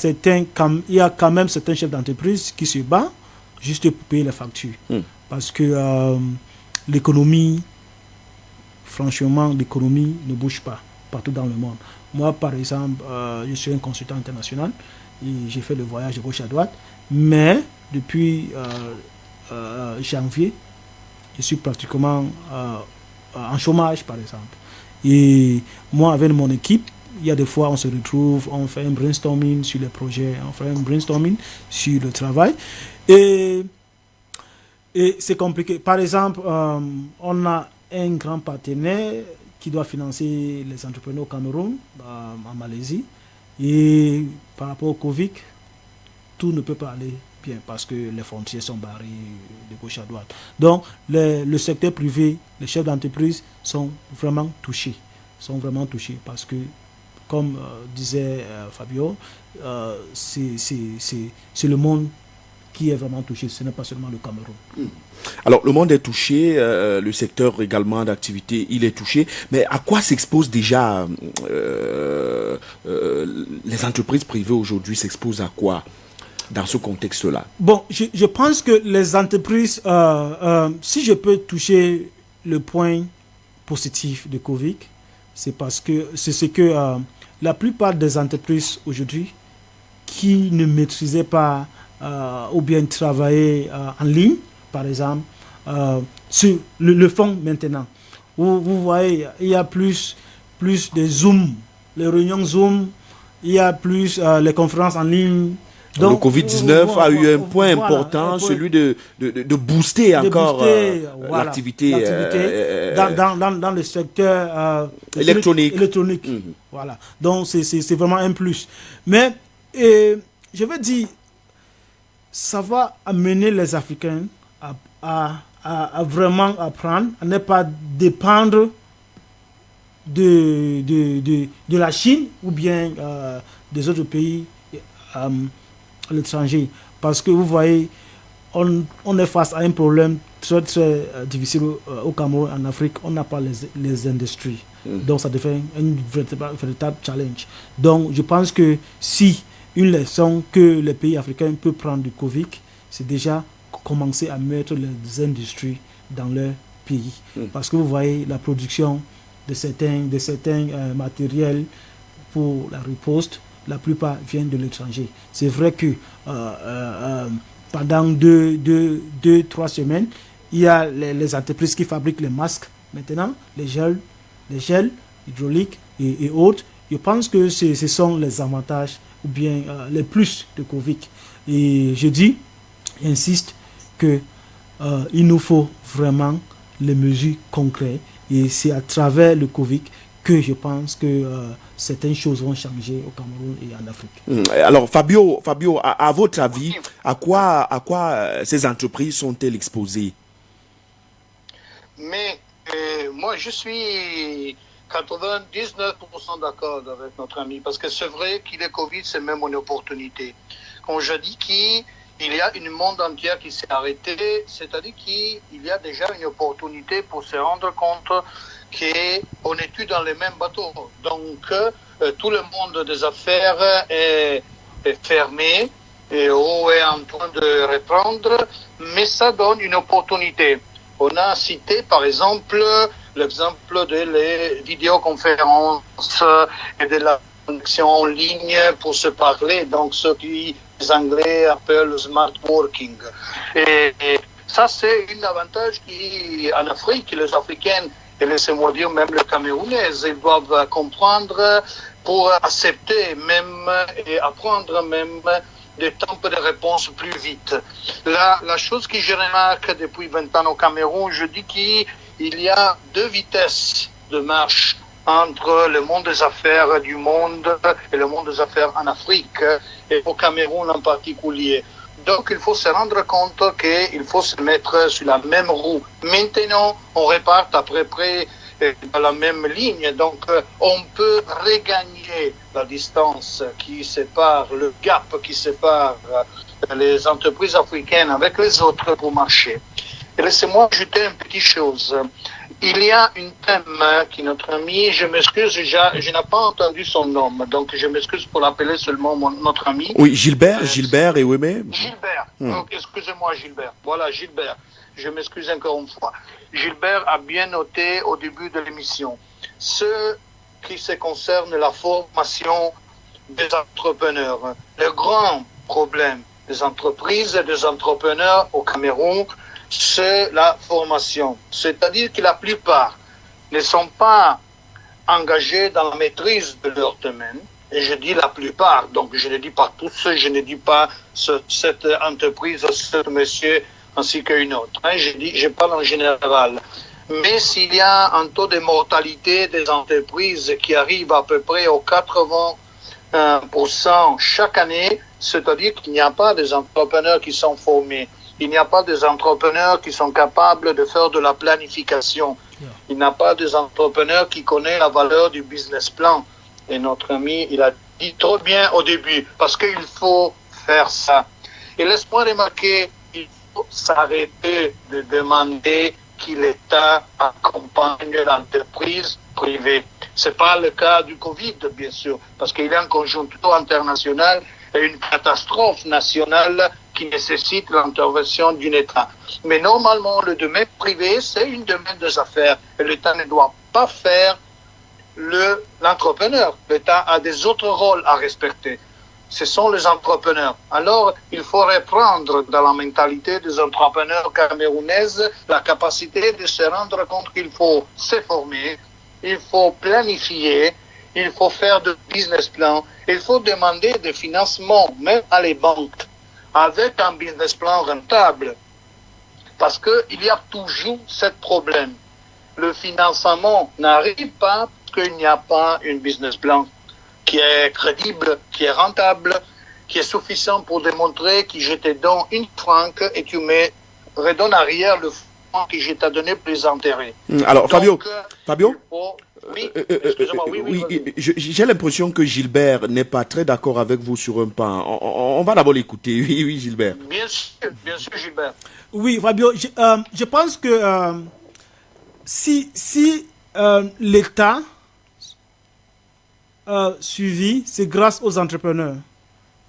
quand même certains chefs d'entreprise qui se battent juste pour payer les factures. Parce que l'économie, franchement, l'économie ne bouge pas partout dans le monde. Moi, par exemple, je suis un consultant international et j'ai fait le voyage de gauche à droite. Mais depuis janvier, je suis pratiquement en chômage, par exemple. Et moi, avec mon équipe, il y a des fois, on se retrouve, on fait un brainstorming sur les projets, on fait un brainstorming sur le travail. Et c'est compliqué. Par exemple, on a un grand partenaire qui doit financer les entrepreneurs au Cameroun, en Malaisie. Et par rapport au Covid, tout ne peut pas aller bien parce que les frontières sont barrées de gauche à droite. Donc, le secteur privé, les chefs d'entreprise sont vraiment touchés. Parce que, comme disait Fabio, c'est le monde qui est vraiment touché, ce n'est pas seulement le Cameroun. Alors, le monde est touché, le secteur également d'activité, il est touché, mais à quoi s'exposent déjà les entreprises privées aujourd'hui, s'exposent à quoi dans ce contexte-là? Bon, je pense que les entreprises, si je peux toucher le point positif de Covid, c'est parce que c'est ce que la plupart des entreprises aujourd'hui qui ne maîtrisaient pas ou bien travailler en ligne, par exemple, sur le font maintenant. Vous voyez, il y a plus de Zoom, les réunions Zoom, il y a plus les conférences en ligne. Donc, le Covid-19 a eu un point important, celui de booster encore l'activité dans le secteur électronique. Voilà. Donc, c'est vraiment un plus. Mais, je veux dire, ça va amener les Africains à vraiment apprendre, à ne pas dépendre de la Chine ou bien des autres pays à l'étranger. Parce que vous voyez, on est face à un problème très très difficile au Cameroun, en Afrique. On n'a pas les industries. Donc ça devient un véritable challenge. Donc je pense que si une leçon que les pays africains peuvent prendre du Covid, c'est déjà commencer à mettre les industries dans leur pays. Parce que vous voyez, la production de certains matériels pour la riposte, la plupart viennent de l'étranger. C'est vrai que pendant 2-3 semaines, il y a les entreprises qui fabriquent les masques maintenant, les gels hydrauliques et autres. Je pense que ce sont les avantages ou bien les plus de Covid. Et je dis, j'insiste que il nous faut vraiment les mesures concrètes. Et c'est à travers le Covid que je pense que certaines choses vont changer au Cameroun et en Afrique. Alors Fabio, à votre avis, à quoi ces entreprises sont-elles exposées? Mais moi, je suis 99% d'accord avec notre ami, parce que c'est vrai qu'il est Covid, c'est même une opportunité. Quand je dis qu'il y a une monde entière qui s'est arrêté, c'est-à-dire qu'il y a déjà une opportunité pour se rendre compte qu'on est tous dans les mêmes bateaux. Donc, tout le monde des affaires est fermé et on est en train de reprendre, mais ça donne une opportunité. On a cité, par exemple, l'exemple des vidéoconférences et de la connexion en ligne pour se parler, donc ce que les Anglais appellent le smart working. Et ça, c'est un avantage qui, en Afrique, les Africains, et laissez-moi dire même les Camerounais, ils doivent comprendre pour accepter même et apprendre même des temps de réponse plus vite. La chose que je remarque depuis 20 ans au Cameroun, je dis qu'il y a deux vitesses de marche entre le monde des affaires du monde et le monde des affaires en Afrique, et au Cameroun en particulier. Donc il faut se rendre compte qu'il faut se mettre sur la même roue. Maintenant, on repart à peu près dans la même ligne, donc on peut regagner la distance qui sépare, le gap qui sépare les entreprises africaines avec les autres pour marcher. Et laissez-moi ajouter une petite chose. Il y a un thème qui notre ami, je m'excuse, je n'ai pas entendu son nom, donc je m'excuse pour l'appeler seulement notre ami. Oui, Gilbert et Wemé. Gilbert, excusez-moi Gilbert, voilà Gilbert, je m'excuse encore une fois. Gilbert a bien noté au début de l'émission, ce qui se concerne la formation des entrepreneurs. Le grand problème des entreprises et des entrepreneurs au Cameroun, c'est la formation. C'est-à-dire que la plupart ne sont pas engagés dans la maîtrise de leur domaine. Et je dis la plupart, donc je ne dis pas tous, je ne dis pas cette entreprise, ce monsieur, ainsi qu'une autre. Je parle en général. Mais s'il y a un taux de mortalité des entreprises qui arrive à peu près aux 80% chaque année, c'est-à-dire qu'il n'y a pas des entrepreneurs qui sont formés. Il n'y a pas des entrepreneurs qui sont capables de faire de la planification. Il n'y a pas des entrepreneurs qui connaissent la valeur du business plan. Et notre ami, il a dit trop bien au début, parce qu'il faut faire ça. Et laisse-moi remarquer, il faut s'arrêter de demander que l'État accompagne l'entreprise privée. Ce n'est pas le cas du Covid, bien sûr, parce qu'il y a une conjoncture internationale et une catastrophe nationale qui nécessite l'intervention d'un État. Mais normalement, le domaine privé, c'est une domaine des affaires. Et l'État ne doit pas faire l'entrepreneur. L'État a des autres rôles à respecter. Ce sont les entrepreneurs. Alors, il faut reprendre dans la mentalité des entrepreneurs camerounaises la capacité de se rendre compte qu'il faut se former, il faut planifier, il faut faire de business plan, il faut demander des financements, même à les banques, avec un business plan rentable. Parce qu'il y a toujours ce problème. Le financement n'arrive pas parce qu'il n'y a pas un business plan qui est crédible, qui est rentable, qui est suffisant pour démontrer que je te donne une franc et tu me redonnes arrière le franc que je t'ai donné plus intérêt. Alors, donc, Fabio oui, excusez-moi, oui. J'ai l'impression que Gilbert n'est pas très d'accord avec vous sur un point. On va d'abord l'écouter. Oui, Gilbert. Bien sûr, Gilbert. Oui, Fabio, je pense que si l'État suivi, c'est grâce aux entrepreneurs.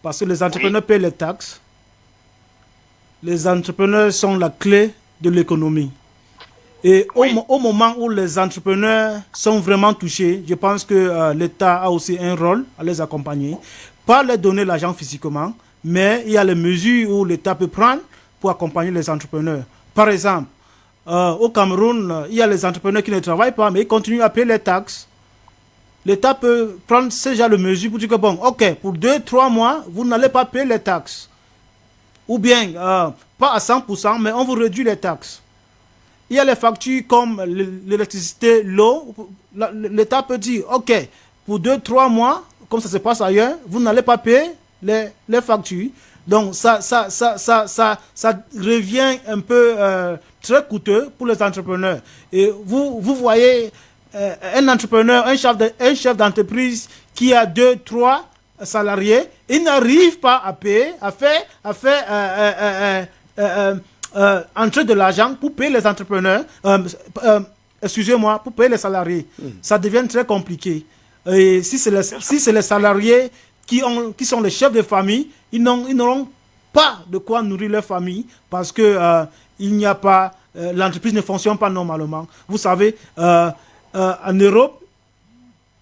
Parce que les entrepreneurs paient les taxes. Les entrepreneurs sont la clé de l'économie. Et au moment où les entrepreneurs sont vraiment touchés, je pense que l'État a aussi un rôle à les accompagner. Pas leur donner l'argent physiquement, mais il y a les mesures où l'État peut prendre pour accompagner les entrepreneurs. Par exemple, au Cameroun, il y a les entrepreneurs qui ne travaillent pas, mais ils continuent à payer les taxes. L'État peut prendre ce genre de mesures pour dire que bon, ok, pour 2-3 mois, vous n'allez pas payer les taxes. ou bien pas à 100%, mais on vous réduit les taxes. Il y a les factures comme l'électricité, l'eau. L'État peut dire, ok, pour 2-3 mois, comme ça se passe ailleurs, vous n'allez pas payer les factures. Donc ça revient un peu très coûteux pour les entrepreneurs. Et vous voyez un entrepreneur, un chef d'entreprise qui a 2-3 salariés, il n'arrive pas à payer, à faire entrer de l'argent pour payer les entrepreneurs, excusez-moi, pour payer les salariés. Ça devient très compliqué. Et si c'est les salariés qui sont les chefs de famille, ils n'auront pas de quoi nourrir leur famille parce que il n'y a pas, l'entreprise ne fonctionne pas normalement. Vous savez, en Europe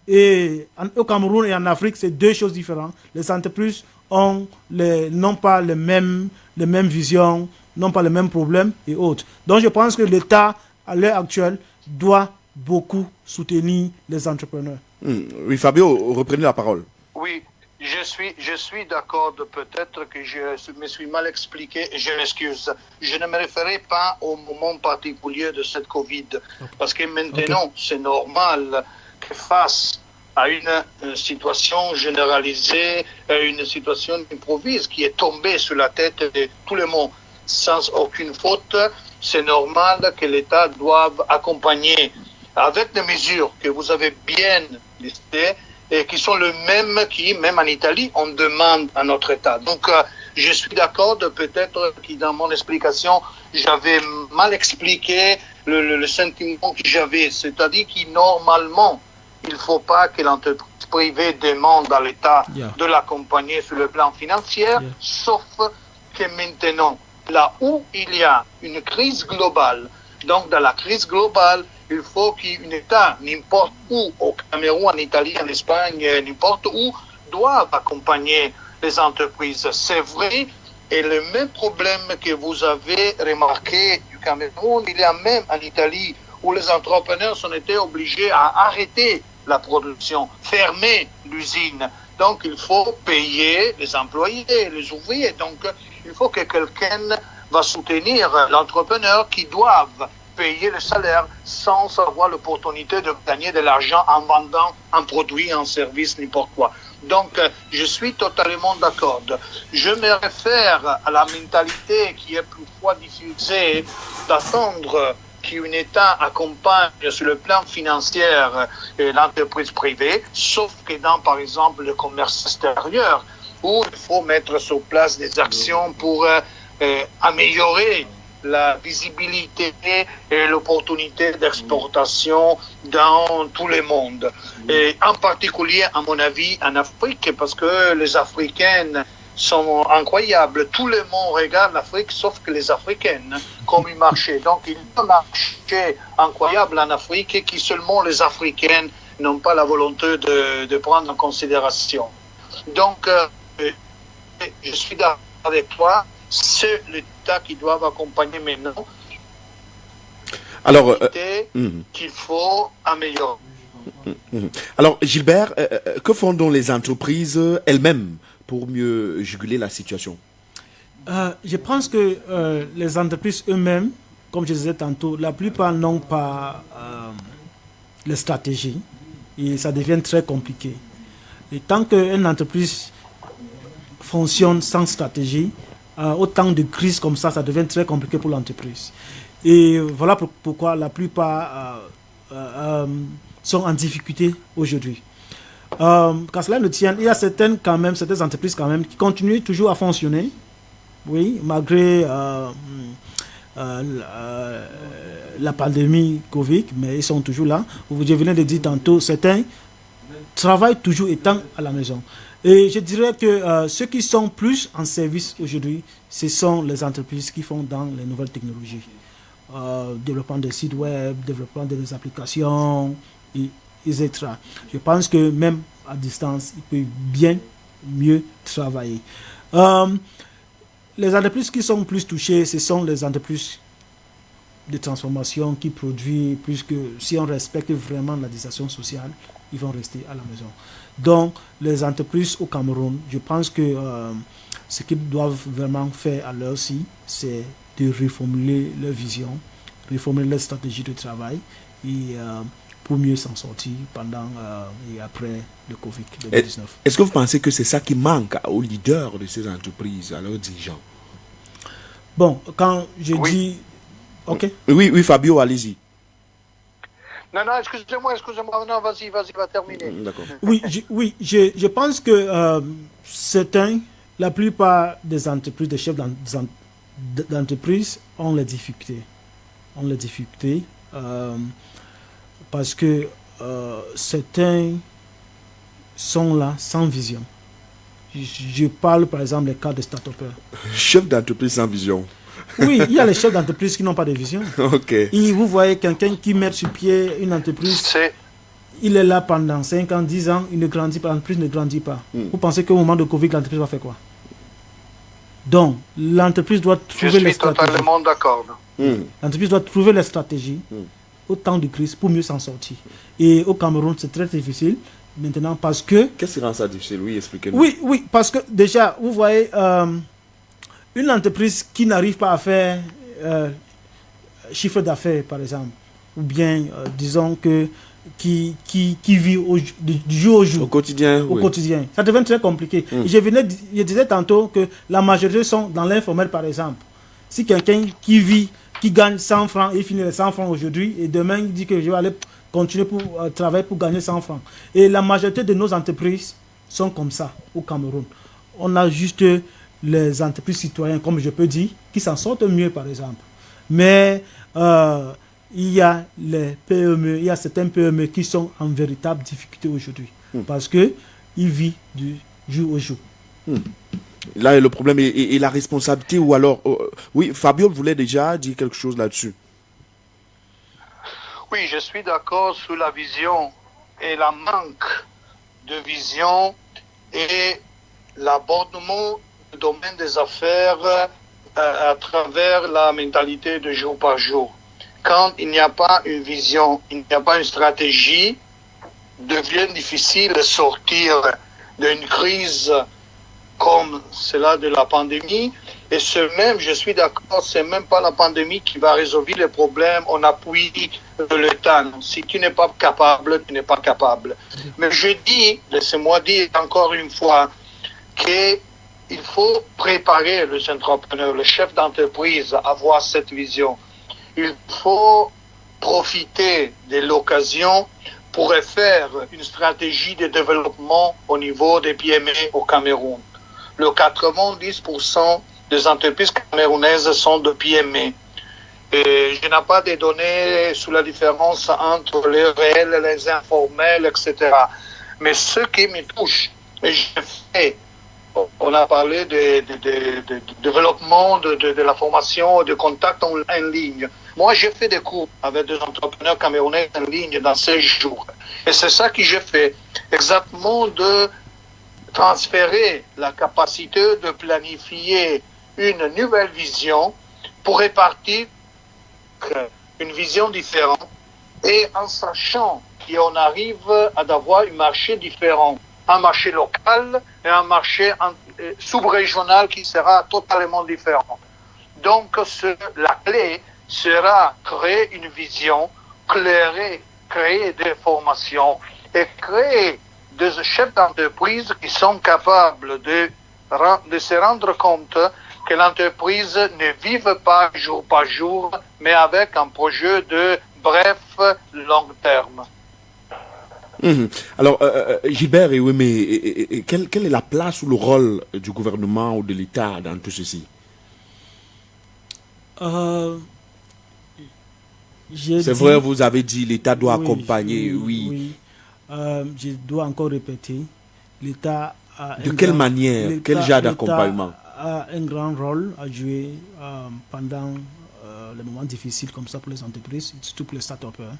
et au Cameroun et en Afrique, c'est deux choses différentes. Les entreprises n'ont pas les mêmes visions, n'ont pas les mêmes problèmes et autres. Donc je pense que l'État, à l'heure actuelle, doit beaucoup soutenir les entrepreneurs. Oui, Fabio, reprenez la parole. Oui, je suis d'accord. Peut-être que je me suis mal expliqué et je m'excuse. Je ne me référais pas au moment particulier de cette Covid. Parce que maintenant, c'est normal que face à une situation généralisée, une situation improvise qui est tombée sur la tête de tout le monde sans aucune faute, c'est normal que l'État doive accompagner avec des mesures que vous avez bien listées et qui sont les mêmes qui, même en Italie, on demande à notre État. Donc, je suis d'accord, peut-être que dans mon explication, j'avais mal expliqué le sentiment que j'avais, c'est-à-dire que normalement, il ne faut pas que l'entreprise privée demande à l'État de l'accompagner sur le plan financier, sauf que maintenant, là où il y a une crise globale, donc dans la crise globale, il faut qu'un État, n'importe où, au Cameroun, en Italie, en Espagne, n'importe où, doive accompagner les entreprises. C'est vrai, et le même problème que vous avez remarqué du Cameroun, il y a même en Italie où les entrepreneurs ont été obligés à arrêter la production, fermer l'usine. Donc il faut payer les employés, les ouvriers. Donc il faut que quelqu'un va soutenir l'entrepreneur qui doivent payer le salaire sans avoir l'opportunité de gagner de l'argent en vendant un produit, un service, n'importe quoi. Donc, je suis totalement d'accord. Je me réfère à la mentalité qui est parfois diffusée d'attendre qu'un État accompagne sur le plan financier l'entreprise privée, sauf que dans, par exemple, le commerce extérieur, où il faut mettre sur place des actions pour améliorer la visibilité et l'opportunité d'exportation dans tout le monde. Et en particulier, à mon avis, en Afrique, parce que les Africaines sont incroyables. Tout le monde regarde l'Afrique, sauf que les Africaines, comme un marché. Donc, il y a un marché incroyable en Afrique qui seulement les Africaines n'ont pas la volonté de prendre en considération. Donc, je suis d'accord avec toi. C'est l'État qui doit accompagner maintenant. Alors, qu'il faut améliorer. Alors, Gilbert, que font donc les entreprises elles-mêmes pour mieux juguler la situation? Je pense que les entreprises eux-mêmes, comme je disais tantôt, la plupart n'ont pas les stratégies et ça devient très compliqué. Et tant qu'une entreprise fonctionne sans stratégie, autant de crises comme ça devient très compliqué pour l'entreprise. Et voilà pourquoi la plupart sont en difficulté aujourd'hui. Qu'à cela ne tienne, il y a certaines entreprises quand même qui continuent toujours à fonctionner, oui, malgré la pandémie Covid, mais ils sont toujours là. Je venais de dire tantôt, certains travaillent toujours étant à la maison. Et je dirais que ceux qui sont plus en service aujourd'hui, ce sont les entreprises qui font dans les nouvelles technologies. Développement des sites web, développement des applications, etc. Je pense que même à distance, ils peuvent bien mieux travailler. Les entreprises qui sont plus touchées, ce sont les entreprises de transformation qui produisent plus que... Si on respecte vraiment la distanciation sociale, ils vont rester à la maison. Donc, les entreprises au Cameroun, je pense que ce qu'ils doivent vraiment faire à l'heure ci, c'est de reformuler leur vision, reformuler leur stratégie de travail et pour mieux s'en sortir pendant et après le Covid-19. Est-ce que vous pensez que c'est ça qui manque aux leaders de ces entreprises, à leurs dirigeants? Bon, quand je dis... Ok. Oui, Fabio, allez-y. Non, excusez-moi, non, vas-y, va terminer. D'accord. Oui, je pense que la plupart des entreprises, des chefs d'entreprise ont les difficultés. Parce que certains sont là sans vision. Je parle par exemple des cas de start-upers. Chef d'entreprise sans vision. Oui, il y a les chefs d'entreprise qui n'ont pas de vision. Ok. Et vous voyez quelqu'un qui met sur pied une entreprise, il est là pendant 5 ans, 10 ans, il ne grandit pas, l'entreprise ne grandit pas. Vous pensez qu'au moment de Covid, l'entreprise va faire quoi? Donc, l'entreprise doit trouver les stratégies. Je suis totalement d'accord. L'entreprise doit trouver les stratégies au temps de crise pour mieux s'en sortir. Et au Cameroun, c'est très difficile maintenant parce que... Qu'est-ce qui rend ça difficile? Oui, expliquez-nous. Oui, parce que déjà, vous voyez, une entreprise qui n'arrive pas à faire chiffre d'affaires, par exemple, ou bien, disons que qui vit du jour au jour. Au quotidien. Ça devient très compliqué. Je disais tantôt que la majorité sont dans l'informel, par exemple. Si quelqu'un qui gagne 100 francs, il finit les 100 francs aujourd'hui, et demain, il dit que je vais aller continuer pour travailler pour gagner 100 francs. Et la majorité de nos entreprises sont comme ça au Cameroun. On a juste les entreprises citoyennes, comme je peux dire, qui s'en sortent mieux, par exemple. Mais il y a les PME, il y a certains PME qui sont en véritable difficulté aujourd'hui. Parce qu'ils vivent du jour au jour. Là, le problème est la responsabilité ou alors... oui, Fabio voulait déjà dire quelque chose là-dessus. Oui, je suis d'accord sur la vision et la manque de vision et l'abordement du domaine des affaires à travers la mentalité de jour par jour. Quand il n'y a pas une vision, il n'y a pas une stratégie, devient difficile de sortir d'une crise comme celle de la pandémie. Et je suis d'accord, c'est même pas la pandémie qui va résoudre les problèmes en appui de l'État. Si tu n'es pas capable, tu n'es pas capable. Mais je dis, laissez-moi dire encore une fois, qu'il faut préparer les entrepreneurs, le chef d'entreprise à avoir cette vision. Il faut profiter de l'occasion pour faire une stratégie de développement au niveau des PME au Cameroun. Le 90% des entreprises camerounaises sont de PME. Et je n'ai pas de données sur la différence entre les réels, les informels, etc. Mais ce qui me touche, et j'ai fait, on a parlé de développement, de la formation, de contact en ligne. Moi, j'ai fait des cours avec des entrepreneurs camerounais en ligne dans 16 jours. Et c'est ça que j'ai fait, exactement de transférer la capacité de planifier une nouvelle vision pour répartir une vision différente et en sachant qu'on arrive à avoir un marché différent, un marché local et un marché sous-régional qui sera totalement différent. Donc la clé sera créer une vision, créer des formations et créer des chefs d'entreprise qui sont capables de se rendre compte que l'entreprise ne vive pas jour par jour, mais avec un projet de bref, long terme. Alors, Gilbert, mais quelle est la place ou le rôle du gouvernement ou de l'État dans tout ceci? C'est vrai, vous avez dit l'État doit accompagner, oui. Je dois encore répéter, l'État a... De quelle manière? Quel genre d'accompagnement? A un grand rôle à jouer pendant les moments difficiles comme ça pour les entreprises, surtout pour les start-upers.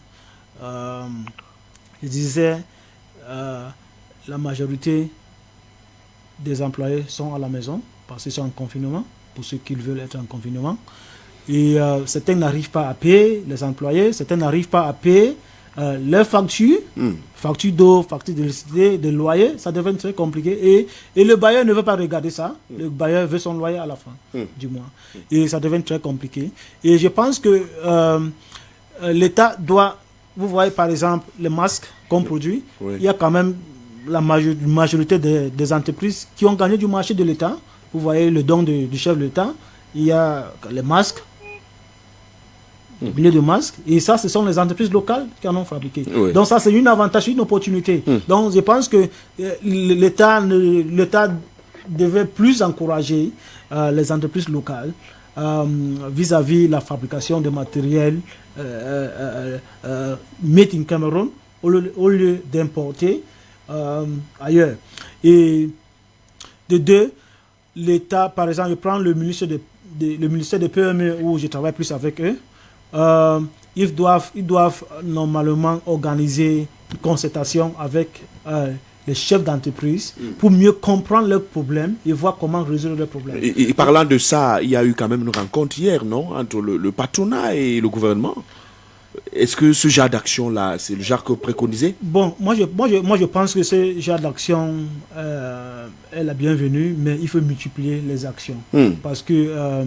Je disais, la majorité des employés sont à la maison parce qu'ils sont en confinement, pour ceux qui veulent être en confinement. Et certains n'arrivent pas à payer les employés, certains n'arrivent pas à payer leurs factures, factures d'eau, factures d'électricité, de loyer, ça devient très compliqué. Et le bailleur ne veut pas regarder ça. Le bailleur veut son loyer à la fin du mois. Et ça devient très compliqué. Et je pense que l'État doit, vous voyez par exemple les masques qu'on produit, il y a quand même la majorité des entreprises qui ont gagné du marché de l'État. Vous voyez le don du chef de l'État, il y a les masques, des milliers de masques, et ça, ce sont les entreprises locales qui en ont fabriqué. Donc ça, c'est un avantage, une opportunité. Donc je pense que l'État devait plus encourager les entreprises locales vis-à-vis la fabrication de matériel made in Cameroun au lieu d'importer ailleurs. Et de deux, l'État, par exemple, je prends le ministère des PME où je travaille plus avec eux, ils doivent normalement organiser une concertation avec les chefs d'entreprise pour mieux comprendre leurs problèmes et voir comment résoudre leurs problèmes. Et parlant de ça, il y a eu quand même une rencontre hier, non, entre le patronat et le gouvernement. Est-ce que ce genre d'action-là, c'est le genre que vous préconisez? Bon, moi je pense que ce genre d'action est la bienvenue, mais il faut multiplier les actions. Parce que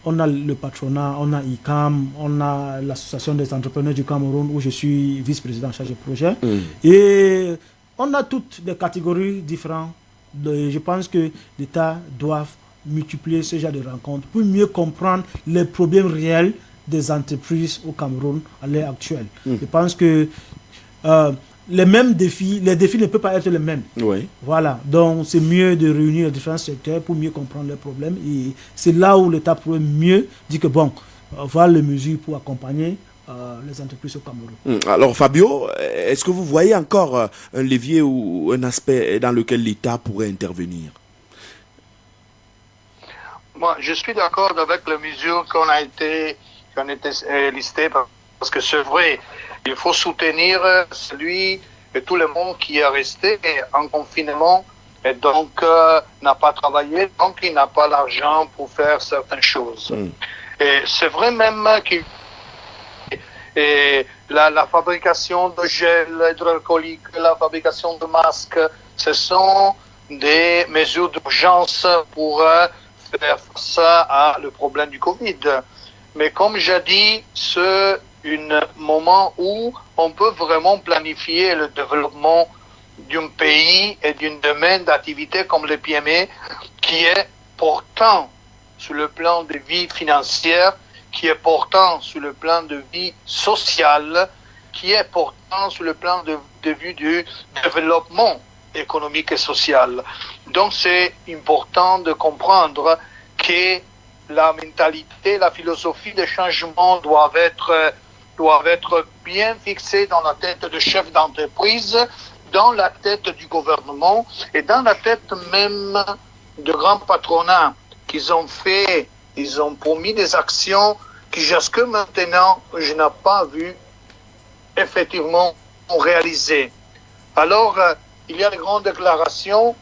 on a le patronat, on a ICAM, on a l'association des entrepreneurs du Cameroun où je suis vice-président chargé de projet. Et on a toutes des catégories différentes. Je pense que l'État doit multiplier ce genre de rencontres pour mieux comprendre les problèmes réels des entreprises au Cameroun à l'heure actuelle. Je pense que les défis ne peuvent pas être les mêmes. Voilà, donc c'est mieux de réunir les différents secteurs pour mieux comprendre les problèmes, et c'est là où l'État pourrait mieux dire que bon, voir les mesures pour accompagner les entreprises au Cameroun. Alors Fabio, est-ce que vous voyez encore un levier ou un aspect dans lequel l'État pourrait intervenir? Moi, je suis d'accord avec les mesures qui ont été listées, parce que c'est vrai, il faut soutenir celui et tout le monde qui est resté en confinement et donc n'a pas travaillé, donc il n'a pas l'argent pour faire certaines choses. Et c'est vrai même que la fabrication de gel hydroalcoolique, la fabrication de masques, ce sont des mesures d'urgence pour faire face à le problème du Covid. Mais comme j'ai dit, c'est un moment où on peut vraiment planifier le développement d'un pays et d'un domaine d'activité comme le PME qui est portant sur le plan de vie financière, qui est portant sur le plan de vie sociale, qui est portant sur le plan de vue du développement économique et social. Donc c'est important de comprendre que la mentalité, la philosophie de changement doivent être bien fixées dans la tête de chefs d'entreprise, dans la tête du gouvernement et dans la tête même de grands patronats qu'ils ont promis des actions qui jusque maintenant je n'ai pas vu effectivement réalisées. Alors il y a de grandes déclarations.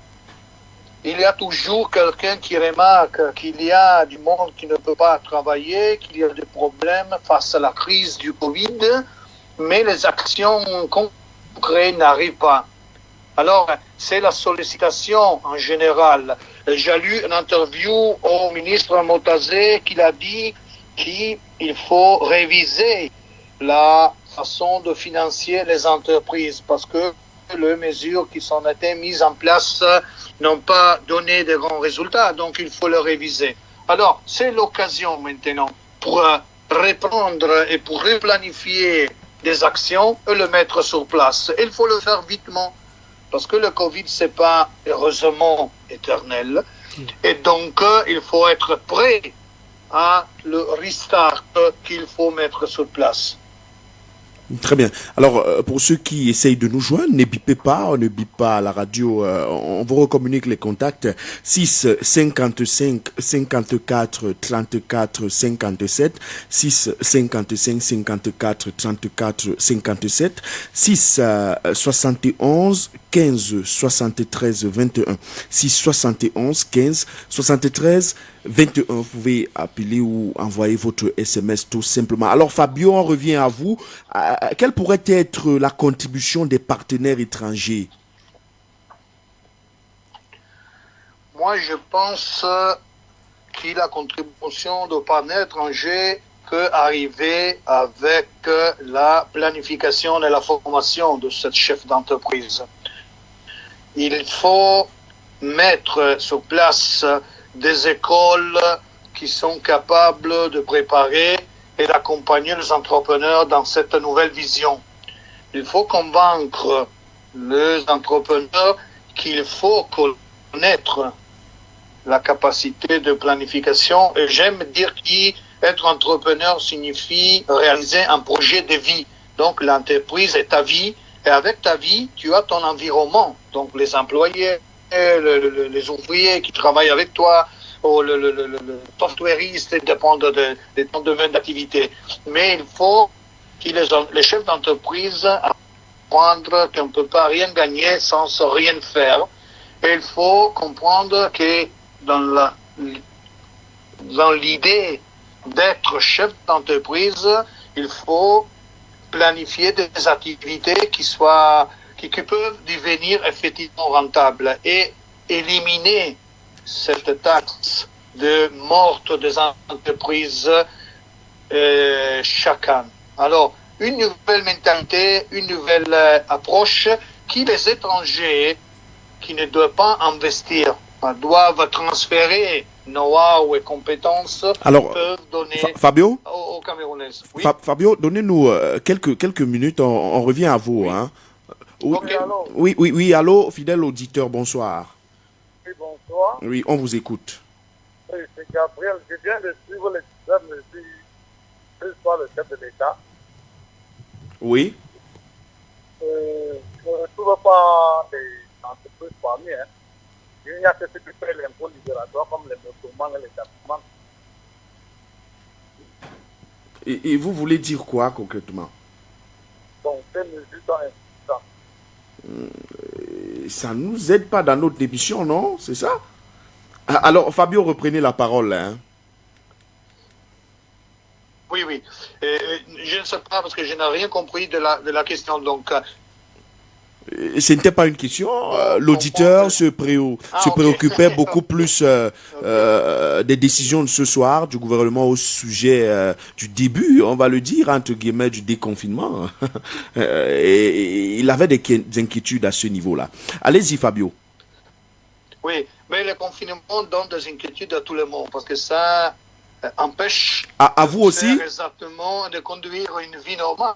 Il y a toujours quelqu'un qui remarque qu'il y a du monde qui ne peut pas travailler, qu'il y a des problèmes face à la crise du Covid, mais les actions concrètes n'arrivent pas. Alors, c'est la sollicitation en général. J'ai lu une interview au ministre Motazé qui a dit qu'il faut réviser la façon de financer les entreprises parce que les mesures qui sont été mises en place n'ont pas donné de grands résultats, donc il faut le réviser. Alors, c'est l'occasion maintenant pour reprendre et pour replanifier des actions et le mettre sur place. Il faut le faire vitement, parce que le Covid, c'est pas heureusement éternel, et donc il faut être prêt à le restart qu'il faut mettre sur place. Très bien. Alors, pour ceux qui essayent de nous joindre, ne bipez pas, on ne bipe pas à la radio, on vous recommunique les contacts 6 55 54 34 57, 6 55 54 34 57, 6 71 15 73 21. 671 15 73 21. Vous pouvez appeler ou envoyer votre SMS tout simplement. Alors Fabio, on revient à vous. Quelle pourrait être la contribution des partenaires étrangers? Moi, je pense que la contribution de partenaires étrangers peut arriver avec la planification et la formation de ce chef d'entreprise. Il faut mettre sur place des écoles qui sont capables de préparer et d'accompagner les entrepreneurs dans cette nouvelle vision. Il faut convaincre les entrepreneurs qu'il faut connaître la capacité de planification. Et j'aime dire qu'être entrepreneur signifie réaliser un projet de vie. Donc l'entreprise est ta vie, et avec ta vie, tu as ton environnement. Donc les employés, les ouvriers qui travaillent avec toi, ou le softwareiste, dépendent de ton domaine d'activité. Mais il faut que les chefs d'entreprise apprennent qu'on ne peut pas rien gagner sans rien faire. Et il faut comprendre que dans l'idée d'être chef d'entreprise, il faut planifier des activités qui peuvent devenir effectivement rentables et éliminer cette taxe de morte des entreprises chaque année. Alors, une nouvelle mentalité, une nouvelle approche qui les étrangers qui ne doivent pas investir doivent transférer know-how et compétences. Alors, peuvent donner Fabio, aux Camerounais. Oui? Fabio, donnez-nous quelques minutes, on revient à vous. Oui. Hein. Okay. Oui, allô, fidèle auditeur, bonsoir. Oui, bonsoir. Oui, on vous écoute. Oui, c'est Gabriel. Je viens de suivre l'examen ce soir le chef de l'État. Oui. Je ne retrouve pas des entreprises parmi. Hein. Il n'y a que ceux qui paient l'impôt libératoire comme les musulmans et les taxemans. Et vous voulez dire quoi concrètement? Donc, ces mesures sont insuffisantes. Ça ne nous aide pas dans notre émission, non? C'est ça? Alors, Fabio, reprenez la parole. Hein. Oui. Je ne sais pas parce que je n'ai rien compris de la question. Donc, ce n'était pas une question. L'auditeur se préoccupait beaucoup plus des décisions de ce soir du gouvernement au sujet du début, on va le dire, entre guillemets, du déconfinement. Et il avait des inquiétudes à ce niveau-là. Allez-y, Fabio. Oui, mais le confinement donne des inquiétudes à tout le monde parce que ça empêche à vous aussi exactement de conduire une vie normale.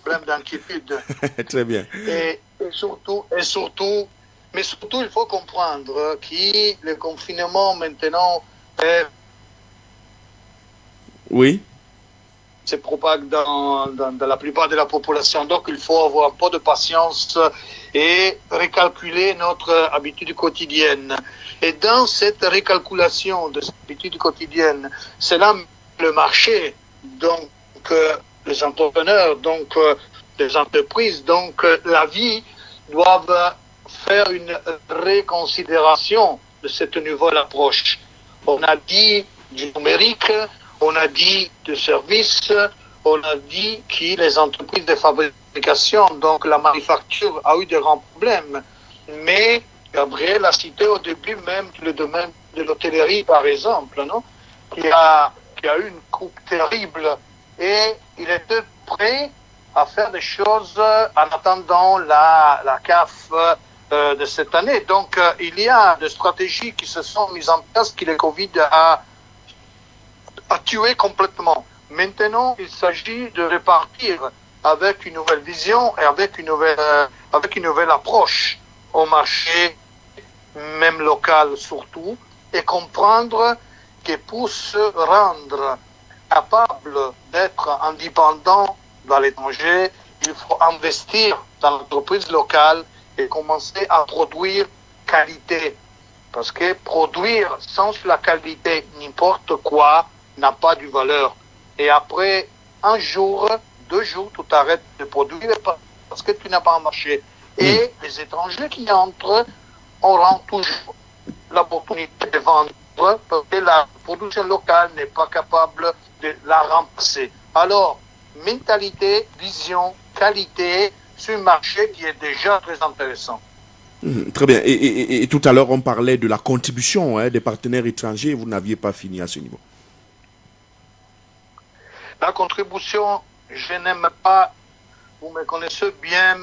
Problème d'inquiétude. Très bien. Et surtout, il faut comprendre que le confinement maintenant se propague dans la plupart de la population. Donc il faut avoir un peu de patience et recalculer notre habitude quotidienne. Et dans cette recalculation de cette habitude quotidienne, c'est là le marché, donc les entrepreneurs, donc les entreprises, donc la vie doivent faire une reconsidération de cette nouvelle approche. On a dit du numérique, on a dit du service, on a dit que les entreprises de fabrication, donc la manufacture, a eu de grands problèmes. Mais Gabriel a cité au début même le domaine de l'hôtellerie, par exemple, non, qui a eu une coupe terrible. Et il était prêt à faire des choses en attendant la CAF de cette année. Donc, il y a des stratégies qui se sont mises en place que le Covid a tué complètement. Maintenant, il s'agit de repartir avec une nouvelle vision et avec une nouvelle approche au marché, même local surtout, et comprendre que pour se rendre capable d'être indépendant dans l'étranger, il faut investir dans l'entreprise locale et commencer à produire qualité. Parce que produire sans la qualité n'importe quoi n'a pas de valeur. Et après un jour, 2 jours, tout arrête de produire parce que tu n'as pas un marché. Et les étrangers qui entrent auront toujours l'opportunité de vendre parce que la production locale n'est pas capable de la remplacer. Alors, mentalité, vision, qualité sur un marché qui est déjà très intéressant. Très bien. Et tout à l'heure, on parlait de la contribution des partenaires étrangers. Vous n'aviez pas fini à ce niveau. La contribution, je n'aime pas, vous me connaissez bien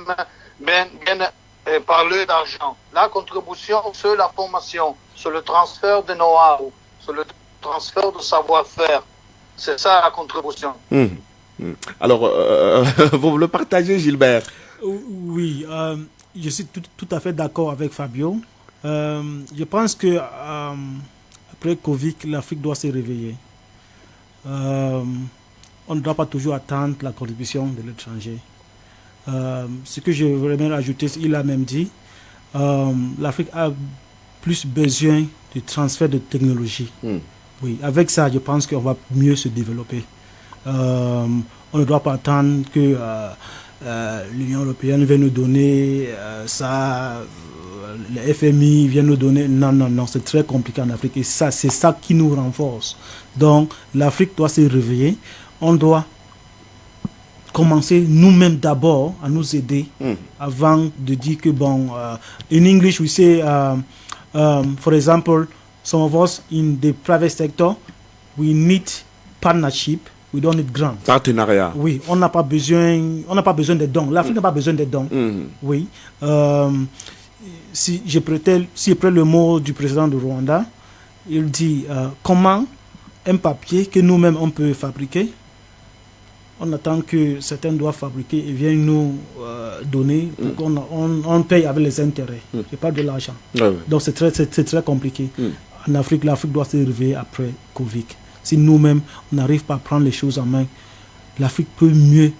parler d'argent. La contribution, c'est la formation, c'est le transfert de know-how, c'est le transfert de savoir-faire. C'est ça la contribution. Alors, vous le partagez, Gilbert? Oui, je suis tout à fait d'accord avec Fabio. Je pense que après Covid, l'Afrique doit se réveiller. On ne doit pas toujours attendre la contribution de l'étranger. Ce que je voudrais ajouter, il a même dit, l'Afrique a plus besoin de transfert de technologie. Oui, avec ça, je pense qu'on va mieux se développer. On ne doit pas attendre que l'Union européenne vienne nous donner ça, le FMI vient nous donner. Non, c'est très compliqué en Afrique et ça, c'est ça qui nous renforce. Donc, l'Afrique doit se réveiller. On doit commencer nous-mêmes d'abord à nous aider avant de dire que bon, in English we say, for example, some of us in the private sector, we need partnership, we don't need grants. Partenariat. Oui, on n'a pas besoin de dons. L'Afrique n'a pas besoin de dons. Oui. Si je prends le mot du président du Rwanda, il dit comment un papier que nous-mêmes on peut fabriquer, on attend que certains doivent fabriquer et viennent nous donner pour qu'on paye avec les intérêts. C'est pas de l'argent. Donc c'est très compliqué. En Afrique, l'Afrique doit se réveiller après Covid. Si nous-mêmes, on n'arrive pas à prendre les choses en main, l'Afrique peut mieux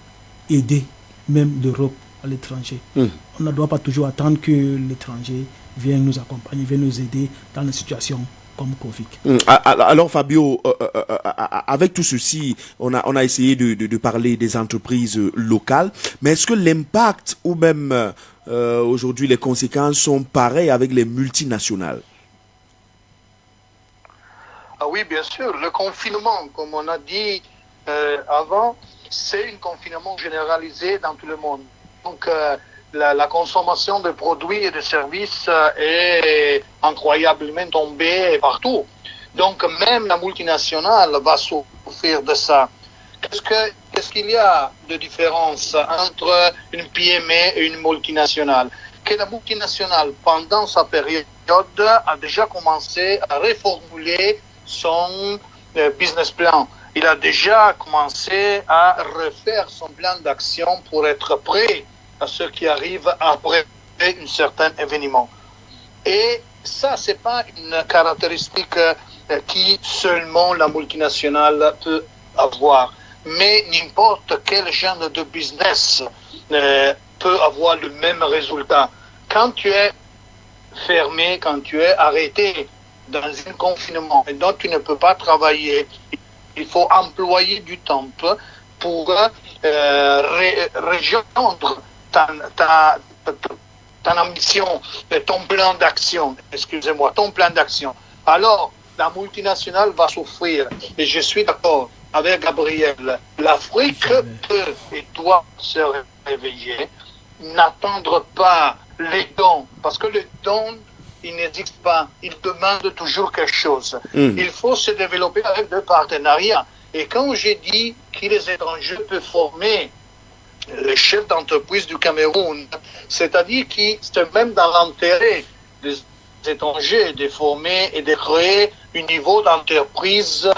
aider même l'Europe à l'étranger. On ne doit pas toujours attendre que l'étranger vienne nous accompagner, vienne nous aider dans les situations comme Covid. Alors Fabio, avec tout ceci, on a essayé de parler des entreprises locales, mais est-ce que l'impact ou même aujourd'hui les conséquences sont pareilles avec les multinationales? Ah oui, bien sûr. Le confinement, comme on a dit avant, c'est un confinement généralisé dans tout le monde. Donc la consommation de produits et de services est incroyablement tombée partout. Donc même la multinationale va souffrir de ça. Qu'est-ce qu'il y a de différence entre une PME et une multinationale? Que la multinationale, pendant sa période, a déjà commencé à reformuler son business plan. Il a déjà commencé à refaire son plan d'action pour être prêt à ce qui arrive après un certain événement. Et ça, c'est pas une caractéristique qui seulement la multinationale peut avoir. Mais n'importe quel genre de business peut avoir le même résultat. Quand tu es fermé, quand tu es arrêté dans un confinement et donc tu ne peux pas travailler, il faut employer du temps pour rejoindre ta ambition, ton plan d'action, ton plan d'action. Alors, la multinationale va souffrir. Et je suis d'accord avec Gabriel. L'Afrique peut et doit se réveiller, n'attendre pas les dons, parce que les dons, il n'existe pas. Il demande toujours quelque chose. Il faut se développer avec des partenariats. Et quand j'ai dit que les étrangers peuvent former les chefs d'entreprise du Cameroun, c'est-à-dire que c'est même dans l'intérêt des étrangers de former et de créer un niveau d'entreprise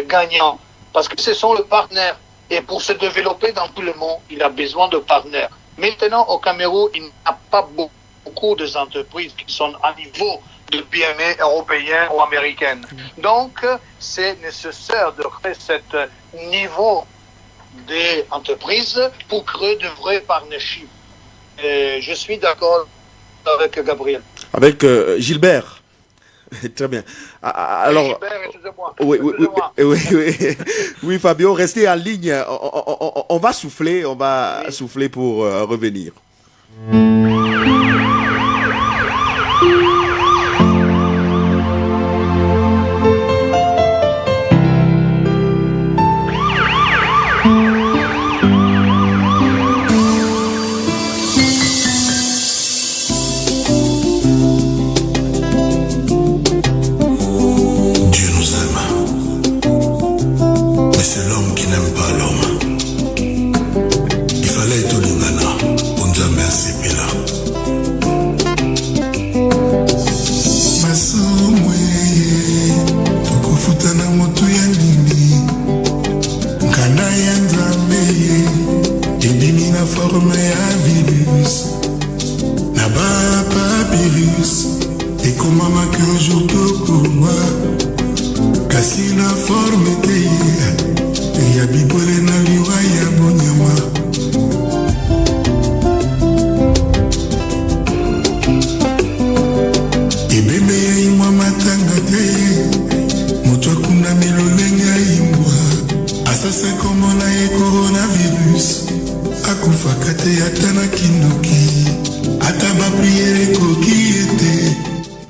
gagnant. Parce que ce sont les partenaires. Et pour se développer dans tout le monde, il a besoin de partenaires. Maintenant, au Cameroun, il n'y a pas beaucoup d'entreprises qui sont à niveau de PME européennes ou américaines. Donc, c'est nécessaire de créer ce niveau d'entreprise pour créer de vrais partnerships. Et je suis d'accord avec Gabriel. Avec Gilbert, Très bien. Alors, Gilbert, excusez-moi. Oui, Fabio, restez en ligne. On va souffler, souffler pour revenir.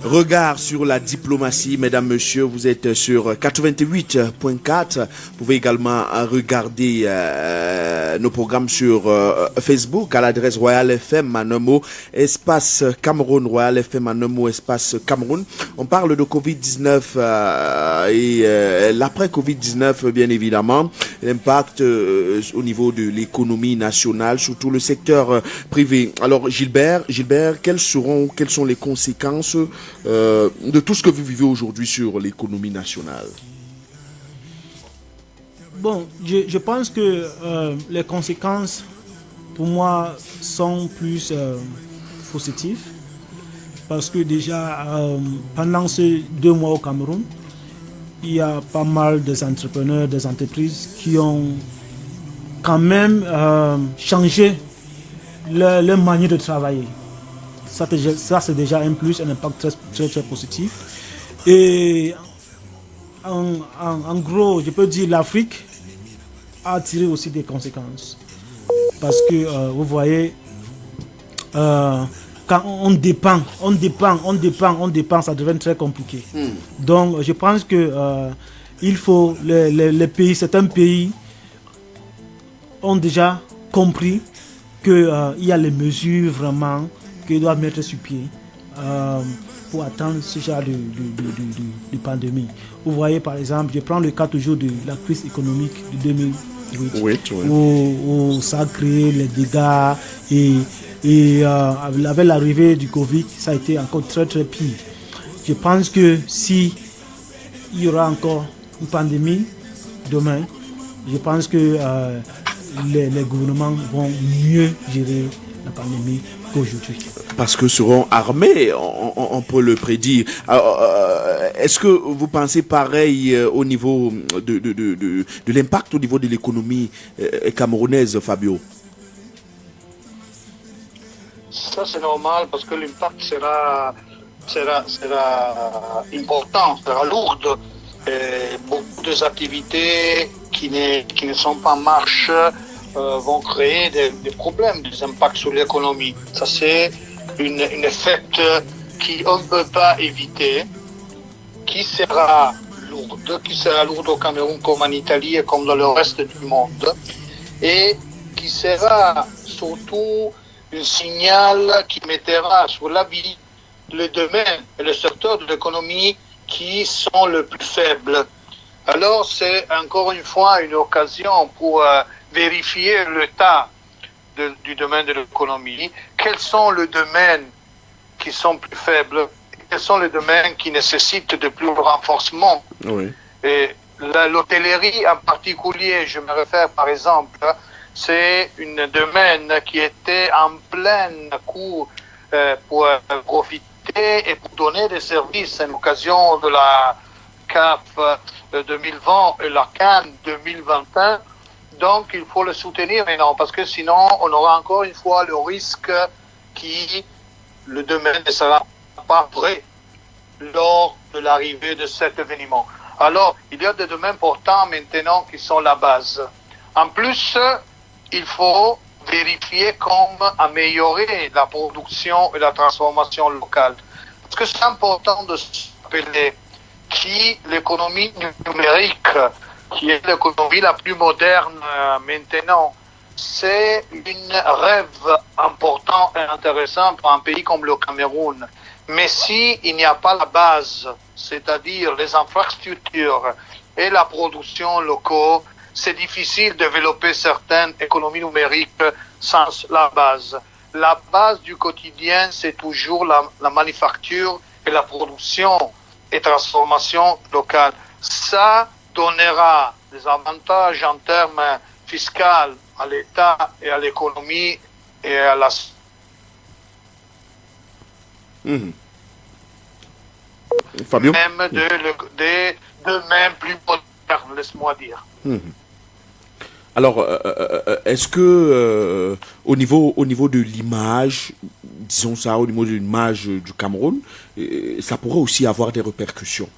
Regard sur la diplomatie, mesdames, messieurs, vous êtes sur 88.4. Vous pouvez également regarder nos programmes sur Facebook à l'adresse Royal FM Manemo, espace Cameroun, Royal FM Manemo, espace Cameroun. On parle de Covid-19 et l'après-Covid-19, bien évidemment, l'impact au niveau de l'économie nationale, surtout le secteur privé. Alors, Gilbert, quelles sont les conséquences de tout ce que vous vivez aujourd'hui sur l'économie nationale? Bon, je pense que les conséquences, pour moi, sont plus positives. Parce que déjà, pendant ces 2 mois au Cameroun, il y a pas mal d'entrepreneurs, des entreprises qui ont quand même changé leur manière de travailler. Ça c'est déjà un plus, un impact très positif. Et en gros, je peux dire l'Afrique a tiré aussi des conséquences. Parce que vous voyez, quand on dépend, ça devient très compliqué. Donc je pense que il faut, les pays, certains pays ont déjà compris qu'il y a les mesures vraiment qu'ils doivent mettre sur pied pour atteindre ce genre de pandémie. Vous voyez, par exemple, je prends le cas toujours de la crise économique de 2008, où ça a créé les dégâts et avec l'arrivée du Covid, ça a été encore très pire. Je pense que si il y aura encore une pandémie demain, je pense que les gouvernements vont mieux gérer la pandémie qu'aujourd'hui. Parce que seront armés, on peut le prédire. Alors, est-ce que vous pensez pareil au niveau de l'impact au niveau de l'économie camerounaise, Fabio? Ça c'est normal parce que l'impact sera important, sera lourd. Et beaucoup des activités qui ne sont pas en marche vont créer des problèmes, des impacts sur l'économie. Ça c'est un effet qu'on ne peut pas éviter, qui sera lourde au Cameroun comme en Italie et comme dans le reste du monde, et qui sera surtout un signal qui mettra sur la vie le domaine et le secteur de l'économie qui sont les plus faibles. Alors c'est encore une fois une occasion pour vérifier l'état du domaine de l'économie, quels sont les domaines qui sont plus faibles, quels sont les domaines qui nécessitent de plus de renforcement. Oui. Et l'hôtellerie en particulier, je me réfère par exemple, c'est un domaine qui était en pleine cours pour profiter et pour donner des services à l'occasion de la CAF 2020 et la Cannes 2021. Donc, il faut le soutenir maintenant, parce que sinon, on aura encore une fois le risque que le domaine ne sera pas prêt lors de l'arrivée de cet événement. Alors, il y a des domaines importants maintenant qui sont la base. En plus, il faut vérifier comment améliorer la production et la transformation locale. Parce que c'est important de se rappeler que l'économie numérique, qui est l'économie la plus moderne maintenant, c'est un rêve important et intéressant pour un pays comme le Cameroun. Mais s'il n'y a pas la base, c'est-à-dire les infrastructures et la production locale, c'est difficile de développer certaines économies numériques sans la base. La base du quotidien, c'est toujours la manufacture et la production et transformation locale. Ça donnera des avantages en termes fiscaux à l'État et à l'économie et à la... Fabio? Même de même plus moderne, laisse-moi dire. Alors, est-ce que au niveau de l'image, disons ça, au niveau de l'image du Cameroun, ça pourrait aussi avoir des répercussions?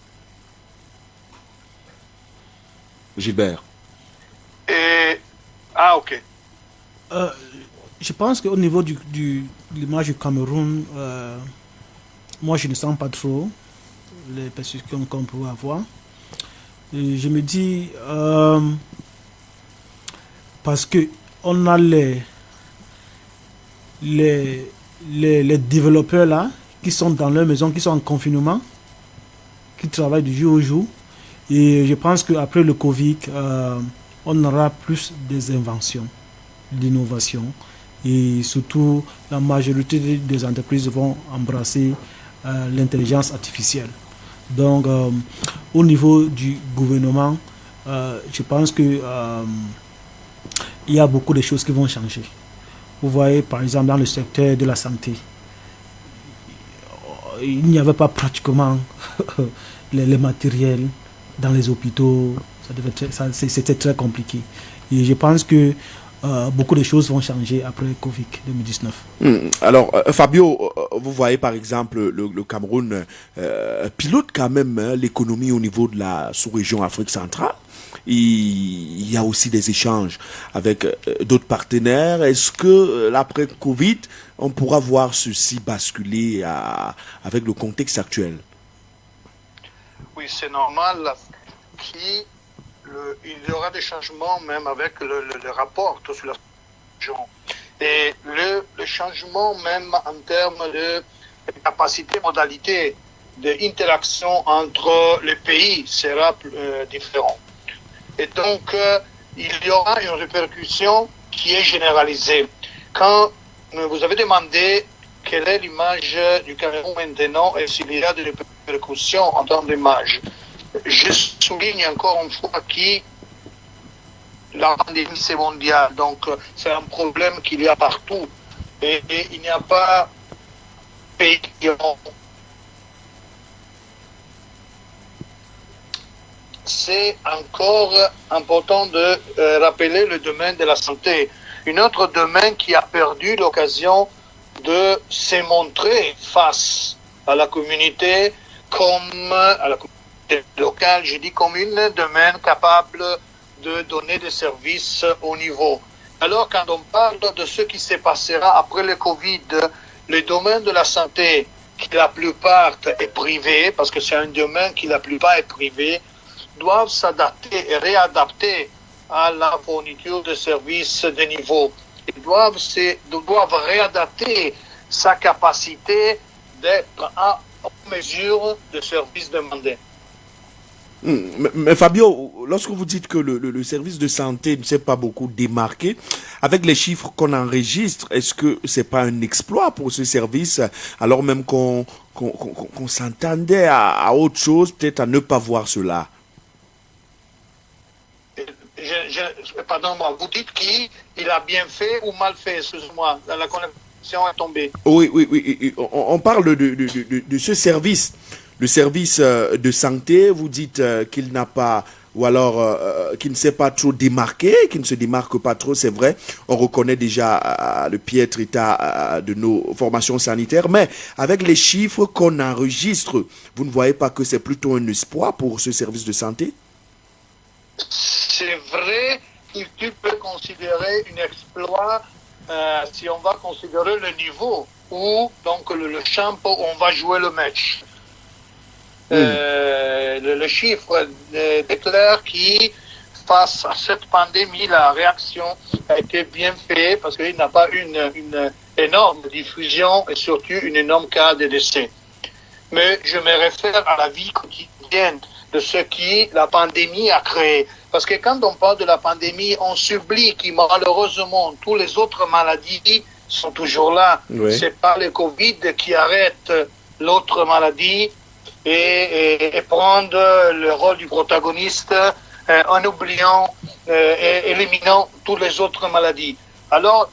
Gilbert? Ah, ok. Je pense qu'au niveau de l'image du Cameroun, moi je ne sens pas trop les perceptions qu'on peut avoir. Et je me dis, parce que on a les développeurs là, qui sont dans leur maison, qui sont en confinement, qui travaillent du jour au jour. Et je pense qu'après le Covid, on aura plus des inventions, d'innovation. Et surtout, la majorité des entreprises vont embrasser l'intelligence artificielle. Donc, au niveau du gouvernement, je pense que il y a beaucoup de choses qui vont changer. Vous voyez, par exemple, dans le secteur de la santé, il n'y avait pas pratiquement les matériels dans les hôpitaux. C'était très compliqué. Et je pense que beaucoup de choses vont changer après Covid-2019. Alors, Fabio, vous voyez par exemple le Cameroun pilote quand même l'économie au niveau de la sous-région Afrique centrale. Il y a aussi des échanges avec d'autres partenaires. Est-ce que l'après Covid, on pourra voir ceci basculer avec le contexte actuel? Oui, c'est normal qu'il y aura des changements même avec le rapport sur la région. Et le changement même en termes de capacité, modalité d'interaction entre les pays sera différent. Et donc, il y aura une répercussion qui est généralisée. Quand vous avez demandé quelle est l'image du Cameroun maintenant et s'il y a des répercussions en termes d'image, je souligne encore une fois que la pandémie c'est mondial, donc c'est un problème qu'il y a partout. Et il n'y a pas de pays qui ont... C'est encore important de rappeler le domaine de la santé. Un autre domaine qui a perdu l'occasion de se montrer face à la communauté comme à la communauté locale, je dis comme un domaine capable de donner des services au niveau. Alors quand on parle de ce qui se passera après le Covid, le domaine de la santé, qui la plupart est privé, parce que c'est un domaine qui la plupart est privé, doivent s'adapter et réadapter à la fourniture de services de niveau. Ils doivent réadapter sa capacité d'être en mesure de services demandés. Mais Fabio, lorsque vous dites que le service de santé ne s'est pas beaucoup démarqué, avec les chiffres qu'on enregistre, est-ce que c'est pas un exploit pour ce service, alors même qu'on s'entendait à autre chose, peut-être à ne pas voir cela? Pardon-moi, vous dites qu'il a bien fait ou mal fait, excusez-moi, la connexion est tombée. Oui, on parle de ce service. Le service de santé, vous dites qu'il n'a pas ou alors qui ne s'est pas trop démarqué, qui ne se démarque pas trop, c'est vrai. On reconnaît déjà le piètre état de nos formations sanitaires, mais avec les chiffres qu'on enregistre, vous ne voyez pas que c'est plutôt un espoir pour ce service de santé? C'est vrai que tu peux considérer un exploit si on va considérer le niveau où donc le champ où on va jouer le match. Le chiffre déclare qui, face à cette pandémie, la réaction a été bien faite parce qu'il n'y a pas une énorme diffusion et surtout une énorme cas de décès. Mais je me réfère à la vie quotidienne de ce qui la pandémie a créé. Parce que quand on parle de la pandémie, on s'oublie que malheureusement, toutes les autres maladies sont toujours là. Oui. C'est pas le Covid qui arrête l'autre maladie et prendre le rôle du protagoniste en oubliant et éliminant toutes les autres maladies. Alors,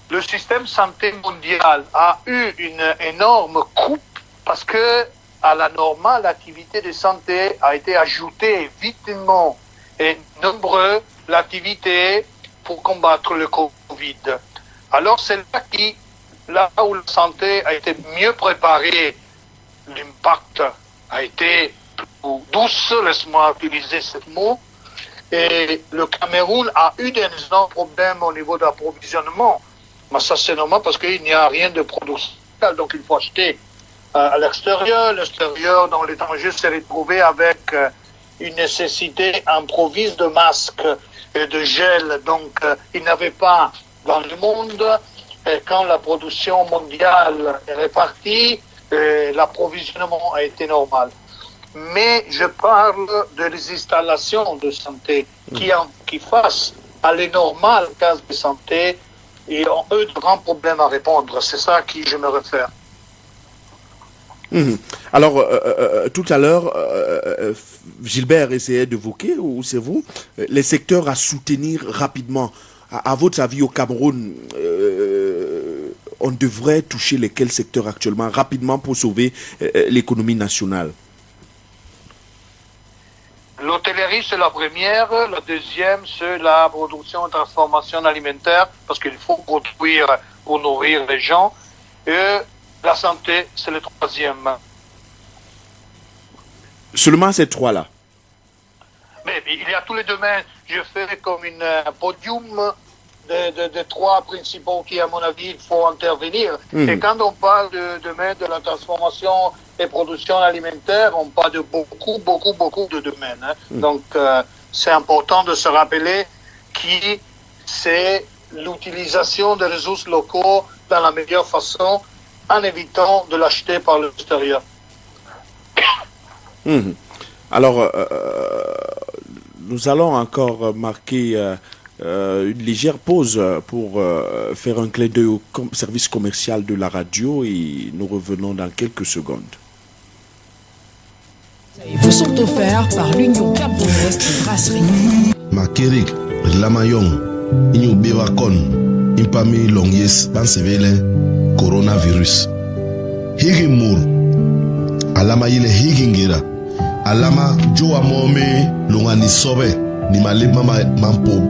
le système santé mondial a eu une énorme coupe parce que à la normale, l'activité de santé a été ajoutée vitement et nombreux l'activité pour combattre le Covid. Alors c'est là où la santé a été mieux préparée, l'impact a été plus douce, laisse-moi utiliser ce mot, et le Cameroun a eu des énormes problèmes au niveau d'approvisionnement. Mais ça c'est normal parce qu'il n'y a rien de production, donc il faut acheter à l'extérieur, dans l'étranger, s'est retrouvé avec une nécessité improvise de masques et de gel. Donc, il n'avait pas dans le monde, et quand la production mondiale est répartie, l'approvisionnement a été normal. Mais je parle des installations de santé qui face à les normales cases de santé et ont eu de grands problèmes à répondre. C'est ça à qui je me réfère. Alors, tout à l'heure, Gilbert essayait d'évoquer, ou c'est vous, les secteurs à soutenir rapidement. À votre avis, au Cameroun, on devrait toucher lesquels secteurs actuellement, rapidement, pour sauver l'économie nationale? L'hôtellerie, c'est la première. La deuxième, c'est la production et transformation alimentaire, parce qu'il faut produire pour nourrir les gens. Et la santé, c'est le troisième. Seulement ces trois-là? Mais il y a tous les domaines. Je fais comme un podium de trois principaux qui, à mon avis, il faut intervenir. Et quand on parle de domaine de la transformation et production alimentaire, on parle de beaucoup de domaines. Donc, c'est important de se rappeler que c'est l'utilisation des ressources locaux dans la meilleure façon, en évitant de l'acheter par l'extérieur. Alors, nous allons encore marquer une légère pause pour faire un clin d'œil au service commercial de la radio et nous revenons dans quelques secondes. Vous sont offerts par l'Union camerounaise de brasserie. Makerik, Lamayong, Inyo Bewakon, Impami Longyes, Bansevele, coronavirus. Higimur, Alama ile Higingira, Alama Joa Mome, Longani Sobe, ni Malima Mampo.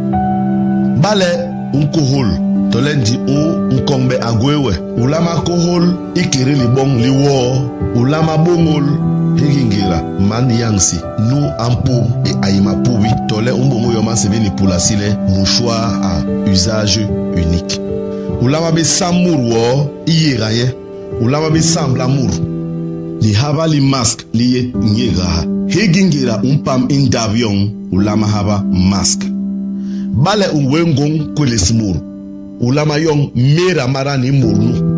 Bale, Unkohol, Tolendi Unkombe Agwewe, Ulama Kohol, Ikiri Libong Liwo, Ulama Bongol, Higingira, Mani Yangsi, nous Ampo et Aïmapoui, Tole Umbomo Yoma Seveni Poulasile, mouchoir à usage unique. Ulama be Samour wo, Iyeraye, Ulama be Samblamour, Li Hava li masque liye Nyega, Higingira Umpam Indavion, Ulama Hava masque. Bale Uwengong Kwelesmour, Ulama Yong Mera Marani Mournou.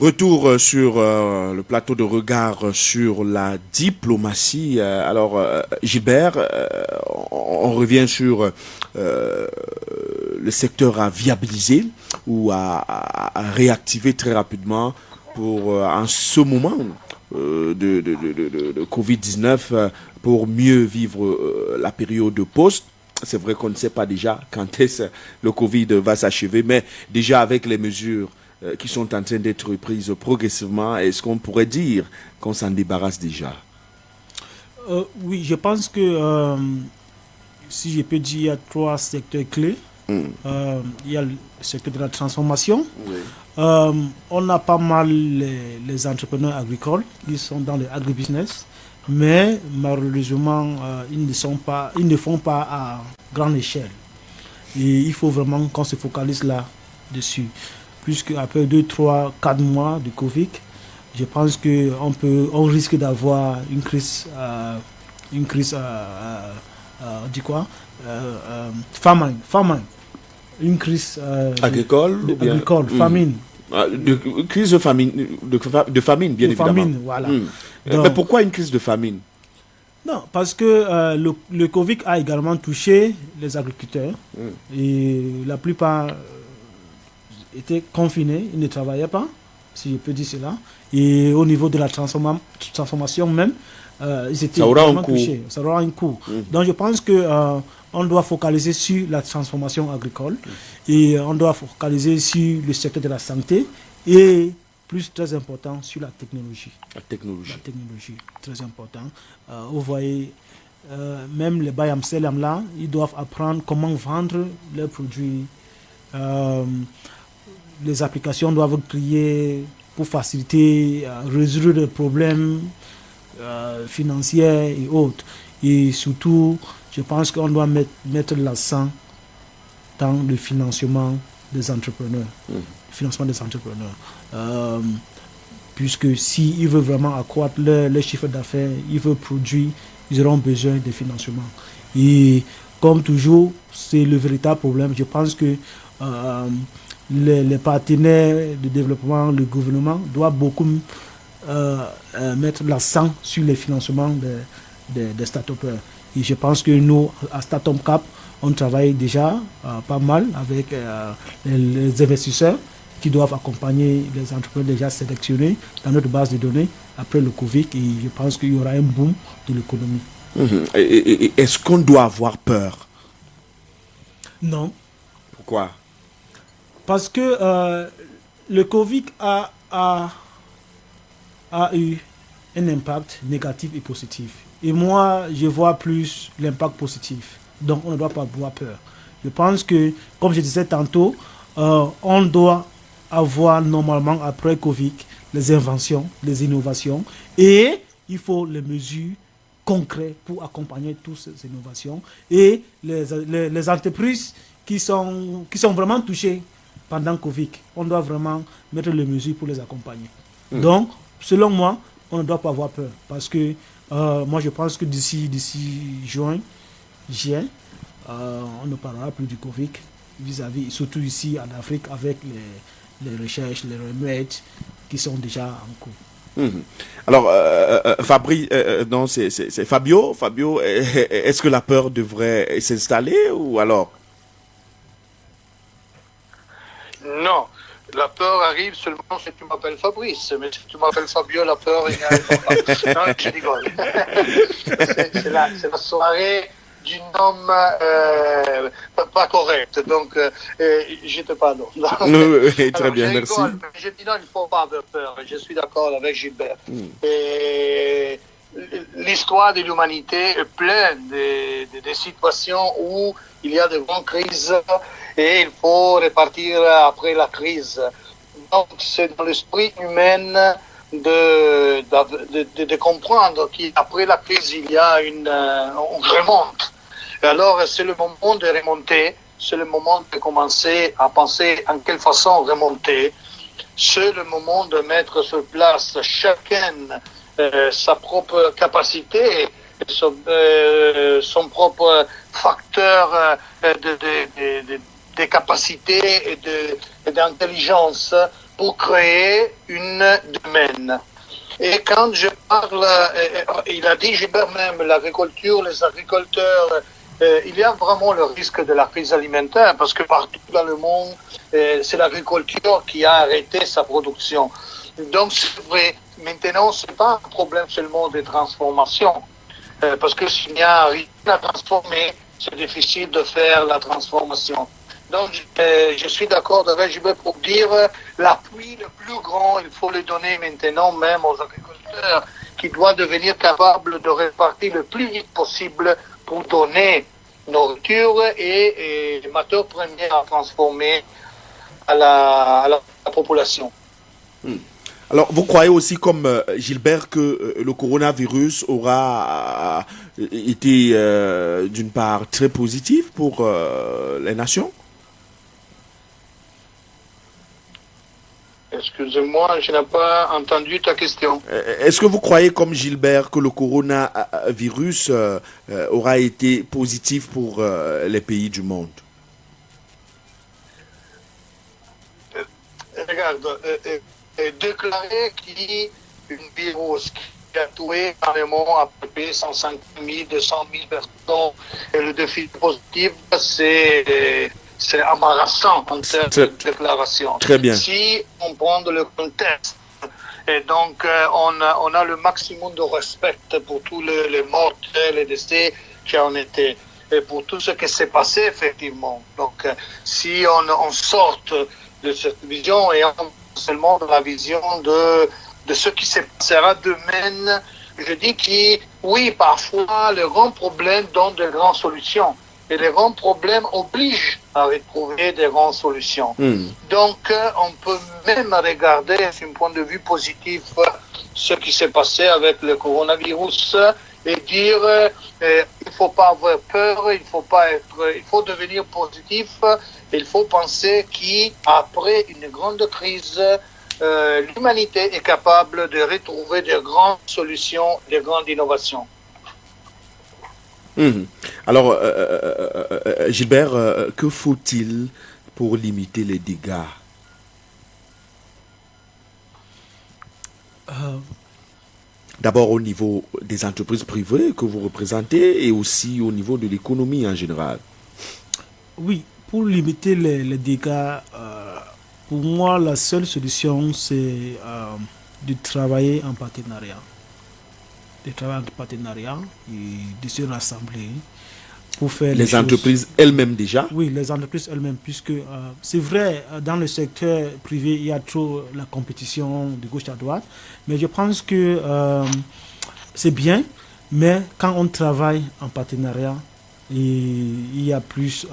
Retour sur le plateau de regard sur la diplomatie. Alors, Gilbert, on revient sur le secteur à viabiliser ou à réactiver très rapidement pour, en ce moment, de Covid-19 pour mieux vivre la période de post. C'est vrai qu'on ne sait pas déjà quand est-ce le Covid va s'achever, mais déjà avec les mesures qui sont en train d'être prises progressivement, est-ce qu'on pourrait dire qu'on s'en débarrasse déjà? Oui, je pense que, si je peux dire, il y a 3 secteurs clés. Il y a le secteur de la transformation. Oui. On a pas mal les entrepreneurs agricoles qui sont dans le agribusiness, mais malheureusement, ils ne font pas à grande échelle. Et il faut vraiment qu'on se focalise là-dessus. Puisque après 2, 3, 4 mois de Covid, je pense qu'on risque d'avoir une crise, famine. Une crise agricole, famine. Crise de famine, bien évidemment. Famine, voilà. Mais pourquoi une crise de famine? Non, parce que le Covid a également touché les agriculteurs et la plupart étaient confinés, ils ne travaillaient pas, si je peux dire cela. Et au niveau de la transformation même, ils étaient vraiment touchés. Ça aura un coût. Donc je pense que on doit focaliser sur la transformation agricole et on doit focaliser sur le secteur de la santé et très important, sur la technologie. La technologie, très important. Vous voyez, même les Bayam Selam là, ils doivent apprendre comment vendre leurs produits. Les applications doivent être créées pour faciliter, résoudre les problèmes financiers et autres. Et surtout, je pense qu'on doit mettre l'accent dans le financement des entrepreneurs. Puisque s'ils veulent vraiment accroître leur chiffre d'affaires, ils veulent produire, ils auront besoin de financement. Et comme toujours, c'est le véritable problème. Je pense que les partenaires de développement, le gouvernement, doivent beaucoup mettre l'accent sur les financements des start-upers. Et je pense que nous, à Startup Cap, on travaille déjà pas mal avec les investisseurs qui doivent accompagner les entrepreneurs déjà sélectionnés dans notre base de données après le Covid. Et je pense qu'il y aura un boom de l'économie. Et est-ce qu'on doit avoir peur? Non. Pourquoi? Parce que le Covid a eu un impact négatif et positif. Et moi, je vois plus l'impact positif. Donc, on ne doit pas avoir peur. Je pense que, comme je disais tantôt, on doit avoir normalement, après Covid, les inventions, les innovations. Et il faut les mesures concrètes pour accompagner toutes ces innovations. Et les entreprises qui sont vraiment touchées pendant Covid, on doit vraiment mettre les mesures pour les accompagner. Donc, selon moi, on ne doit pas avoir peur. Parce que moi, je pense que d'ici juin, on ne parlera plus du Covid vis-à-vis, surtout ici en Afrique, avec les recherches, les remèdes qui sont déjà en cours. Alors, non, c'est Fabio. Fabio, est-ce que la peur devrait s'installer ou alors? Non. La peur arrive seulement si tu m'appelles Fabrice. Mais si tu m'appelles Fabio, la peur n'arrive pas. Non, je rigole. C'est la soirée d'un homme pas correct. Donc, je te pardonne. Oui, très bien, merci. Je dis non, il ne faut pas avoir peur. Je suis d'accord avec Gilbert. Et l'histoire de l'humanité est pleine de situations où il y a de grandes crises et il faut repartir après la crise. Donc c'est dans l'esprit humain de comprendre qu'après la crise il y a une remonte. Alors c'est le moment de remonter, c'est le moment de commencer à penser en quelle façon remonter. C'est le moment de mettre sur place chacun sa propre capacité, son propre facteur de capacité et d'intelligence pour créer une domaine. Et quand je parle, il a dit Gilbert même, l'agriculture, les agriculteurs, il y a vraiment le risque de la crise alimentaire parce que partout dans le monde, c'est l'agriculture qui a arrêté sa production. Donc c'est vrai, maintenant ce n'est pas un problème seulement de transformation, parce que s'il n'y a rien à transformer, c'est difficile de faire la transformation. Donc je suis d'accord avec Gilbert pour dire l'appui le plus grand, il faut le donner maintenant même aux agriculteurs qui doivent devenir capables de répartir le plus vite possible pour donner nourriture et matières premières à transformer à la population. Alors, vous croyez aussi, comme Gilbert, que le coronavirus aura été, d'une part, très positif pour les nations? Excusez-moi, je n'ai pas entendu ta question. Est-ce que vous croyez, comme Gilbert, que le coronavirus aura été positif pour les pays du monde? Regarde, déclarer qu'un virus qui a tué carrément à peu près 150 000, 200 000 personnes, et le défi positif, c'est embarrassant en termes de déclaration. Très bien. Si on prend le contexte, et donc on a le maximum de respect pour tous les morts, les décès qui ont été, et pour tout ce qui s'est passé effectivement. Donc si on sort de cette vision et seulement de la vision de ce qui se passera demain, je dis que oui, parfois les grands problèmes donnent de grandes solutions. Et les grands problèmes obligent à retrouver des grandes solutions. Donc, on peut même regarder, d'un point de vue positif, ce qui s'est passé avec le coronavirus et dire il ne faut pas avoir peur, il faut devenir positif, il faut penser qu'après une grande crise, l'humanité est capable de retrouver de grandes solutions, de grandes innovations. Alors, Gilbert, que faut-il pour limiter les dégâts? D'abord au niveau des entreprises privées que vous représentez et aussi au niveau de l'économie en général. Oui, pour limiter les dégâts, pour moi, la seule solution, c'est de travailler en partenariat. De travailler en partenariat et de se rassembler pour faire les entreprises elles-mêmes déjà? Oui, les entreprises elles-mêmes, puisque c'est vrai, dans le secteur privé, il y a trop la compétition de gauche à droite, mais je pense que c'est bien, mais quand on travaille en partenariat, il y a plus,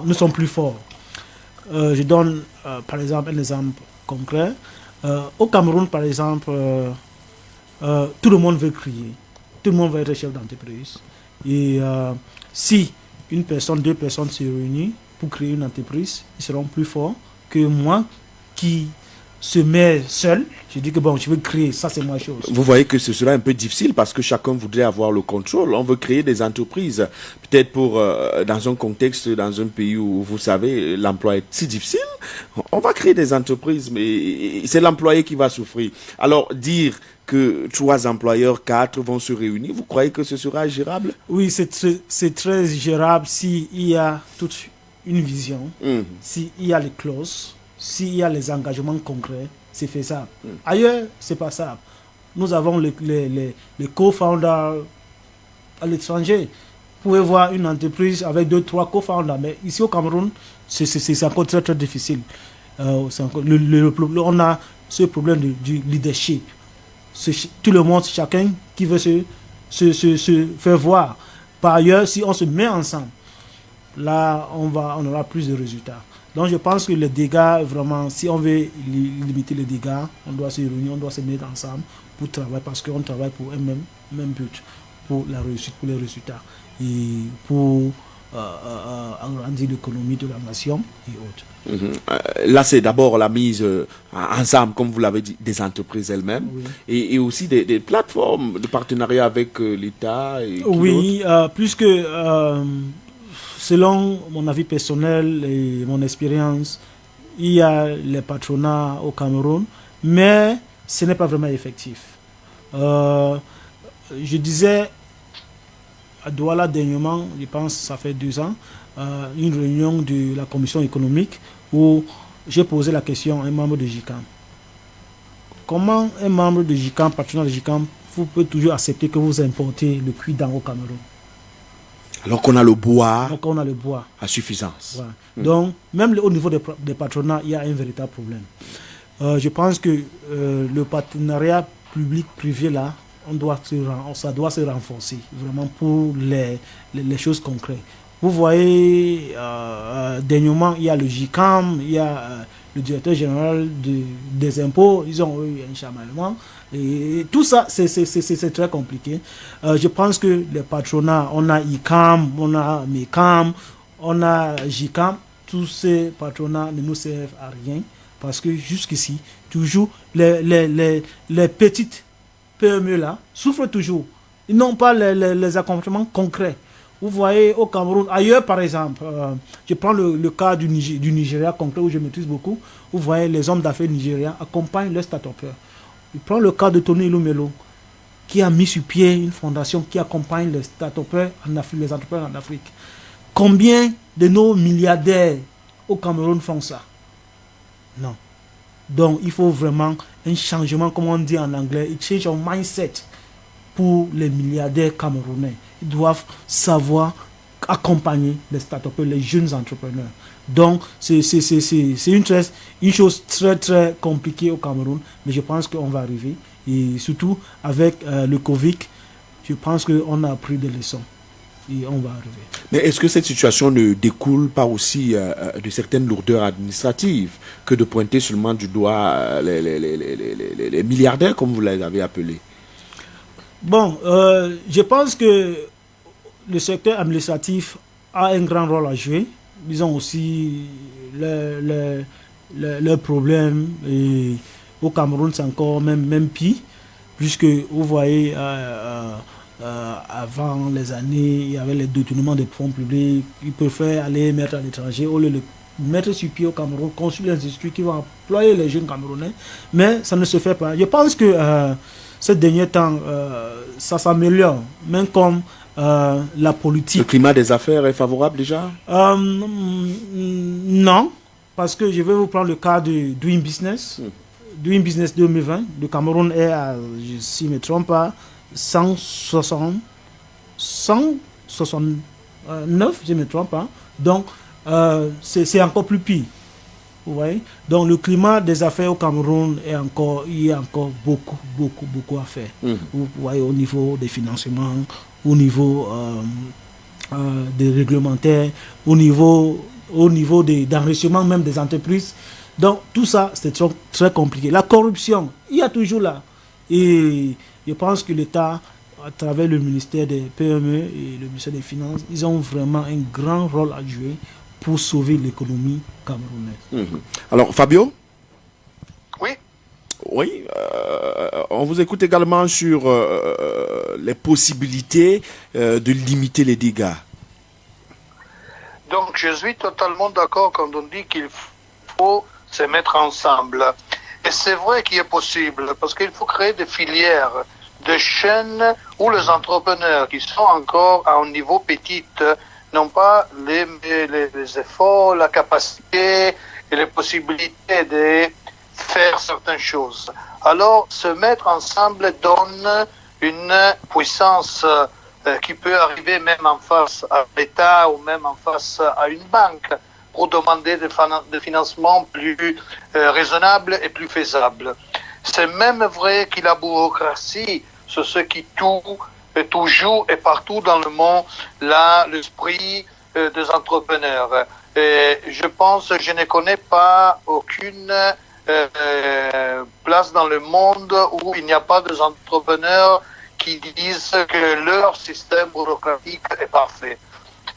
nous sommes plus forts. Je donne par exemple un exemple concret. Au Cameroun, par exemple, tout le monde veut crier, tout le monde veut être chef d'entreprise. Et si une personne, deux personnes se réunissent pour créer une entreprise, ils seront plus forts que moi qui se met seul. Je dis que bon, je veux créer, ça c'est ma chose. Vous voyez que ce sera un peu difficile parce que chacun voudrait avoir le contrôle. On veut créer des entreprises, peut-être pour dans un contexte, dans un pays où vous savez l'emploi est si difficile. On va créer des entreprises, mais c'est l'employé qui va souffrir. Alors dire que 3 employeurs, 4 vont se réunir, vous croyez que ce sera gérable? Oui, c'est très gérable s'il y a toute une vision, s'il y a les clauses, s'il y a les engagements concrets, c'est faisable. Ailleurs, c'est pas ça. Nous avons les co-founders à l'étranger. Vous pouvez voir une entreprise avec 2-3 co-founders, mais ici au Cameroun, c'est encore très très difficile. On a ce problème du leadership. Tout le monde, chacun qui veut se faire voir. Par ailleurs, si on se met ensemble, là, on aura plus de résultats. Donc, je pense que les dégâts, vraiment, si on veut limiter les dégâts, on doit se réunir, on doit se mettre ensemble pour travailler, parce qu'on travaille pour un même but, pour la réussite, pour les résultats, et pour agrandir l'économie de la nation et autres. Là, c'est d'abord la mise ensemble, comme vous l'avez dit, des entreprises elles-mêmes, oui. et aussi des plateformes de partenariat avec l'État. Oui, puisque selon mon avis personnel et mon expérience, il y a les patronats au Cameroun, mais ce n'est pas vraiment effectif. Je disais à Douala dernièrement, je pense que ça fait 2 ans, une réunion de la commission économique où j'ai posé la question à un membre de JICAM. comment un membre de JICAM, partenaire de JICAM, vous pouvez toujours accepter que vous importez le cuir au Cameroun? Alors qu'on a le bois, à suffisance. Voilà. Donc, même au niveau des patronats, il y a un véritable problème. Je pense que le partenariat public-privé, là, ça doit se renforcer, vraiment pour les choses concrètes. Vous voyez, dernièrement, il y a le JICAM, il y a le directeur général des impôts, ils ont eu un chamaillement. Et tout ça, c'est très compliqué. Je pense que les patronats, on a ICAM, on a MECAM, on a JICAM, tous ces patronats ne nous servent à rien parce que jusqu'ici, toujours, les petites PME là souffrent toujours. Ils n'ont pas les accompagnements concrets. Vous voyez au Cameroun, ailleurs par exemple, je prends le cas du Nigeria concret où je maîtrise beaucoup. Vous voyez les hommes d'affaires nigériens accompagnent leurs start-upers. Je prends le cas de Tony Ilumelo qui a mis sur pied une fondation qui accompagne les start-upers en Afrique, les entrepreneurs en Afrique. Combien de nos milliardaires au Cameroun font ça? Non. Donc il faut vraiment un changement, comme on dit en anglais, a change of mindset pour les milliardaires camerounais. Ils doivent savoir accompagner les start-upers, les jeunes entrepreneurs. Donc, c'est une chose très, très compliquée au Cameroun, mais je pense qu'on va arriver. Et surtout, avec le Covid, je pense qu'on a appris des leçons. Et on va arriver. Mais est-ce que cette situation ne découle pas aussi de certaines lourdeurs administratives que de pointer seulement du doigt les milliardaires, comme vous les avez appelés? Bon, je pense que le secteur administratif a un grand rôle à jouer. Ils ont aussi leurs problèmes. Et au Cameroun, c'est encore même pire, puisque vous voyez, avant les années, il y avait les détournements des fonds publics. Ils préfèrent aller mettre à l'étranger au lieu de mettre sur pied au Cameroun, construire des industries qui vont employer les jeunes Camerounais. Mais ça ne se fait pas. Je pense que ces derniers temps, ça s'améliore, même comme la politique. Le climat des affaires est favorable déjà? Non, parce que je vais vous prendre le cas de Doing Business. Doing Business 2020, le Cameroun est à, si je ne me trompe pas, 169, je ne me trompe pas. Donc, c'est encore plus pire. Vous voyez? Donc le climat des affaires au Cameroun il y a encore beaucoup à faire. Vous voyez, au niveau des financements, au niveau des réglementaires, au niveau d'enrichissement même des entreprises. Donc tout ça, c'est très compliqué. La corruption, il y a toujours là. Et je pense que l'État, à travers le ministère des PME et le ministère des Finances, ils ont vraiment un grand rôle à jouer pour sauver l'économie camerounaise. Alors, Fabio? Oui. Oui, on vous écoute également sur les possibilités de limiter les dégâts. Donc, je suis totalement d'accord quand on dit qu'il faut se mettre ensemble. Et c'est vrai qu'il est possible, parce qu'il faut créer des filières, des chaînes où les entrepreneurs qui sont encore à un niveau petit n'ont pas les efforts, la capacité et les possibilités de faire certaines choses. Alors, se mettre ensemble donne une puissance qui peut arriver même en face à l'État ou même en face à une banque pour demander des financements plus raisonnables et plus faisables. C'est même vrai que la bureaucratie, c'est ce qui toujours et partout dans le monde, là, l'esprit des entrepreneurs. Et je pense, je ne connais pas aucune place dans le monde où il n'y a pas des entrepreneurs qui disent que leur système bureaucratique est parfait.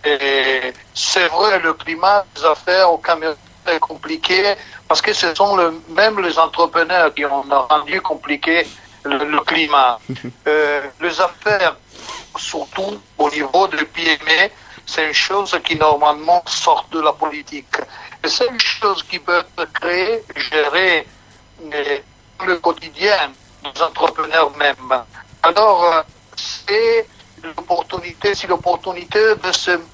Et c'est vrai, le climat des affaires au Cameroun est compliqué parce que ce sont même les entrepreneurs qui ont rendu compliqué le climat. Les affaires, surtout au niveau de PME, c'est une chose qui normalement sort de la politique. Et c'est une chose qui peut être créée, gérer le quotidien des entrepreneurs même. Alors, c'est l'opportunité de se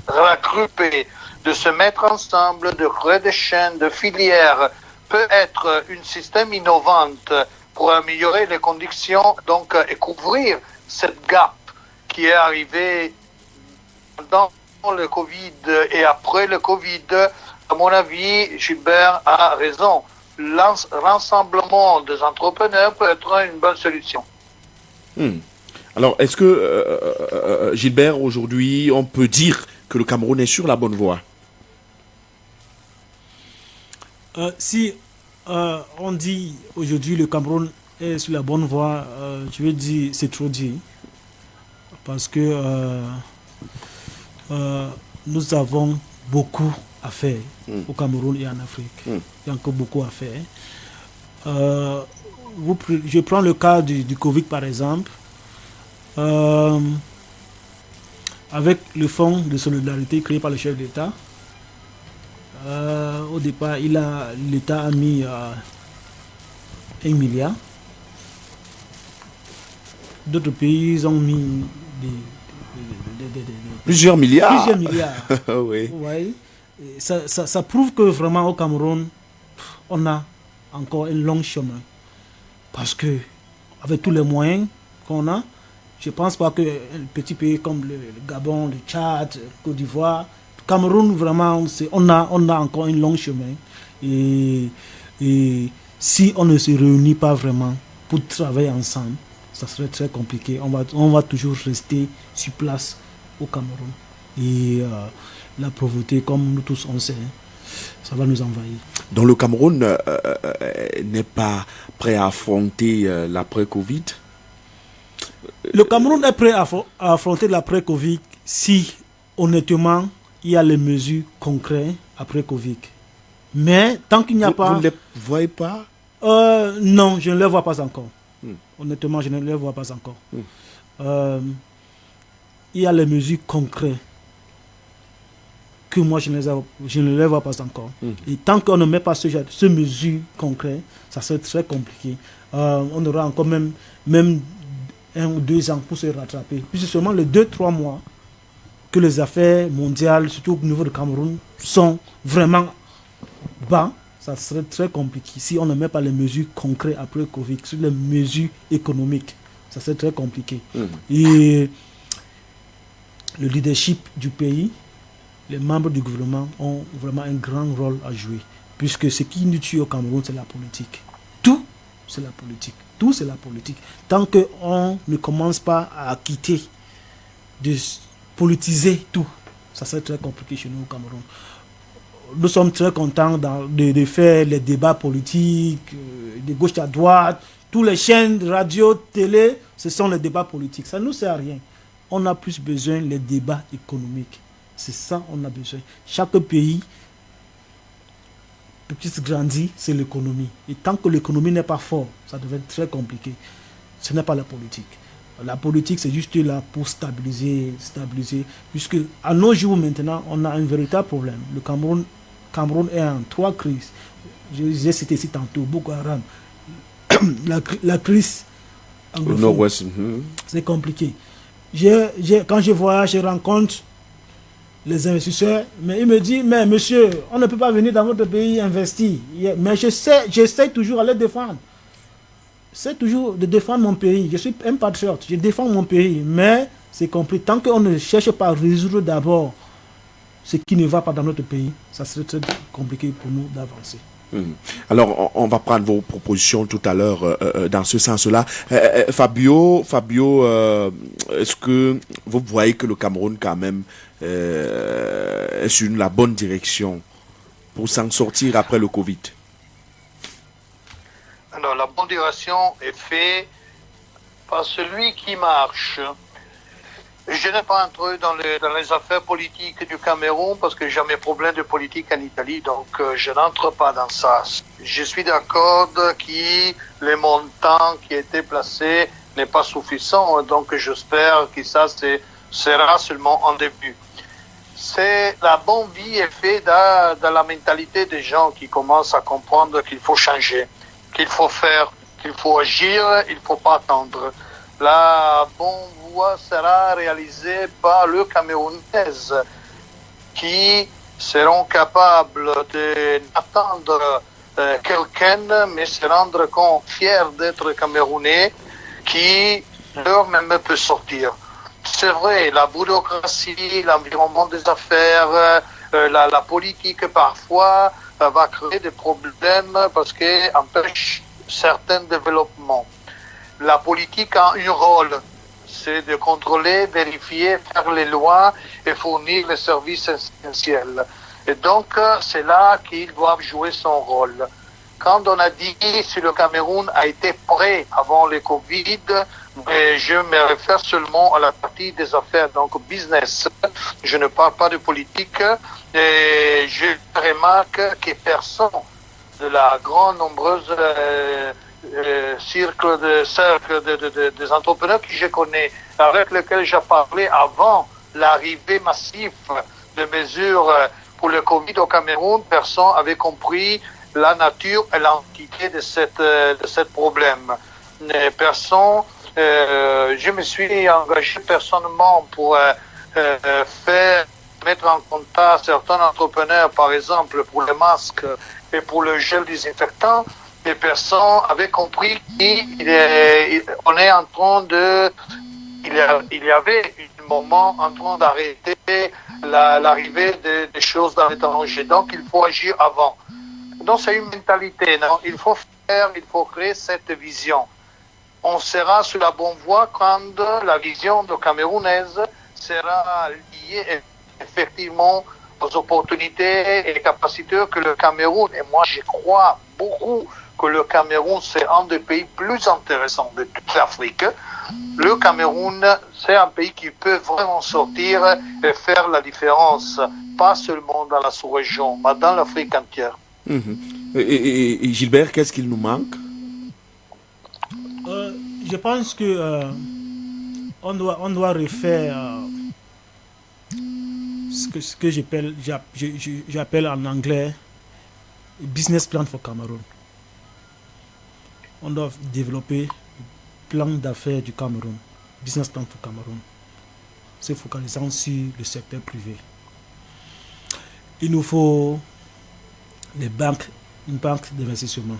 regrouper, de se mettre ensemble, de créer des chaînes, de filières, peut être un système innovant pour améliorer les conditions donc, et couvrir cette gap qui est arrivée dans le Covid et après le Covid. À mon avis, Gilbert a raison. L'ensemble des entrepreneurs peut être une bonne solution. Alors, est-ce que, Gilbert, aujourd'hui, on peut dire que le Cameroun est sur la bonne voie? Si on dit aujourd'hui le Cameroun est sur la bonne voie, je veux dire c'est trop dit. Parce que nous avons beaucoup à faire au Cameroun et en Afrique. Il y a encore beaucoup à faire. Je prends le cas du Covid par exemple. Avec le fonds de solidarité créé par le chef d'État, au départ, l'État a mis 1 milliard. D'autres pays ont mis plusieurs milliards. Plusieurs milliards. Oui. Ouais. Ça prouve que vraiment au Cameroun, on a encore un long chemin. Parce que, avec tous les moyens qu'on a, je ne pense pas qu'un petit pays comme le Gabon, le Tchad, Côte d'Ivoire, le Cameroun, vraiment, on a encore un long chemin. Et si on ne se réunit pas vraiment pour travailler ensemble, ça serait très compliqué. On va toujours rester sur place au Cameroun. Et la pauvreté, comme nous tous on sait, ça va nous envahir. Donc le Cameroun n'est pas prêt à affronter l'après-Covid? Le Cameroun est prêt à affronter l'après-Covid si, honnêtement, il y a les mesures concrètes après Covid. Mais tant qu'il n'y a pas... Vous ne les voyez pas? Non, je ne les vois pas encore. Honnêtement, je ne les vois pas encore. Il y a les mesures concrètes que moi, je ne les vois pas encore. Et tant qu'on ne met pas ces mesures concrètes, ça serait très compliqué. On aura encore même 1 ou 2 ans pour se rattraper. Puis c'est seulement les 2-3 mois que les affaires mondiales, surtout au niveau du Cameroun, sont vraiment bas. Ça serait très compliqué si on ne met pas les mesures concrètes après Covid, sur les mesures économiques. Ça serait très compliqué. Et le leadership du pays, les membres du gouvernement ont vraiment un grand rôle à jouer. Puisque ce qui nous tue au Cameroun, c'est la politique. Tout, c'est la politique. Tout, c'est la politique. Tant qu'on ne commence pas à quitter, de politiser tout, ça serait très compliqué chez nous au Cameroun. Nous sommes très contents de faire les débats politiques, de gauche à droite. Tous les chaînes de radio, télé, ce sont les débats politiques. Ça ne nous sert à rien. On a plus besoin des débats économiques. C'est ça on a besoin. Chaque pays, plus grandit, c'est l'économie. Et tant que l'économie n'est pas forte, ça devient très compliqué. Ce n'est pas la politique. La politique, c'est juste là pour stabiliser. Puisque à nos jours maintenant, on a un véritable problème. Le Cameroun est en 3 crises. J'ai cité ici tantôt, Boko Haram. la crise anglophone. Nord-Ouest. C'est compliqué. Quand je voyage, je rencontre les investisseurs, mais ils me disent, mais monsieur, on ne peut pas venir dans votre pays investir. Mais j'essaie toujours à les défendre. C'est toujours de défendre mon pays. Je suis un patriote, je défends mon pays, mais c'est compliqué. Tant qu'on ne cherche pas à résoudre d'abord ce qui ne va pas dans notre pays, ça serait très compliqué pour nous d'avancer. Alors, on va prendre vos propositions tout à l'heure dans ce sens-là. Fabio, est-ce que vous voyez que le Cameroun, quand même, est sur la bonne direction pour s'en sortir après le Covid? Alors, la bonne direction est faite par celui qui marche. Je n'ai pas entré dans les affaires politiques du Cameroun parce que j'ai mes problèmes de politique en Italie, donc je n'entre pas dans ça. Je suis d'accord que les montants qui étaient placés n'est pas suffisant, donc j'espère que ça sera seulement un début. C'est la bonne vie est faite dans la mentalité des gens qui commencent à comprendre qu'il faut changer, qu'il faut faire, qu'il faut agir, il ne faut pas attendre. La bonne voie sera réalisée par le Camerounais qui seront capables d'attendre quelqu'un, mais se rendre compte, fier d'être Camerounais, qui leur même peut sortir. C'est vrai, la bureaucratie, l'environnement des affaires, la politique parfois va créer des problèmes parce qu'elle empêche certains développements. La politique a un rôle, c'est de contrôler, vérifier, faire les lois et fournir les services essentiels. Et donc, c'est là qu'ils doivent jouer son rôle. Quand on a dit si le Cameroun a été prêt avant le Covid, je me réfère seulement à la partie des affaires, donc business. Je ne parle pas de politique. Et je remarque que personne de la grande nombreuse cercle des entrepreneurs que je connais, avec lesquels j'ai parlé avant l'arrivée massive de mesures pour le Covid au Cameroun, personne n'avait compris la nature et l'entité de ce problème. Personne, je me suis engagé personnellement pour mettre en contact certains entrepreneurs, par exemple pour les masques et pour le gel désinfectant. Les personnes avaient compris qu'on est en train de... Il y avait un moment en train d'arrêter l'arrivée des choses dans l'étranger. Donc il faut agir avant. Donc c'est une mentalité, non? Il faut faire, il faut créer cette vision. On sera sur la bonne voie quand la vision de camerounaise sera liée effectivement aux opportunités et capacités que le Cameroun, et moi je crois beaucoup que le Cameroun c'est un des pays plus intéressants de toute l'Afrique. Le Cameroun c'est un pays qui peut vraiment sortir et faire la différence, pas seulement dans la sous-région, mais dans l'Afrique entière. Et Gilbert, qu'est-ce qu'il nous manque? Je pense que on doit refaire ce que j'appelle en anglais business plan for Cameroun. On doit développer le plan d'affaires du Cameroun, business plan for Cameroun, se focalisant sur le secteur privé. Il nous faut une banque d'investissement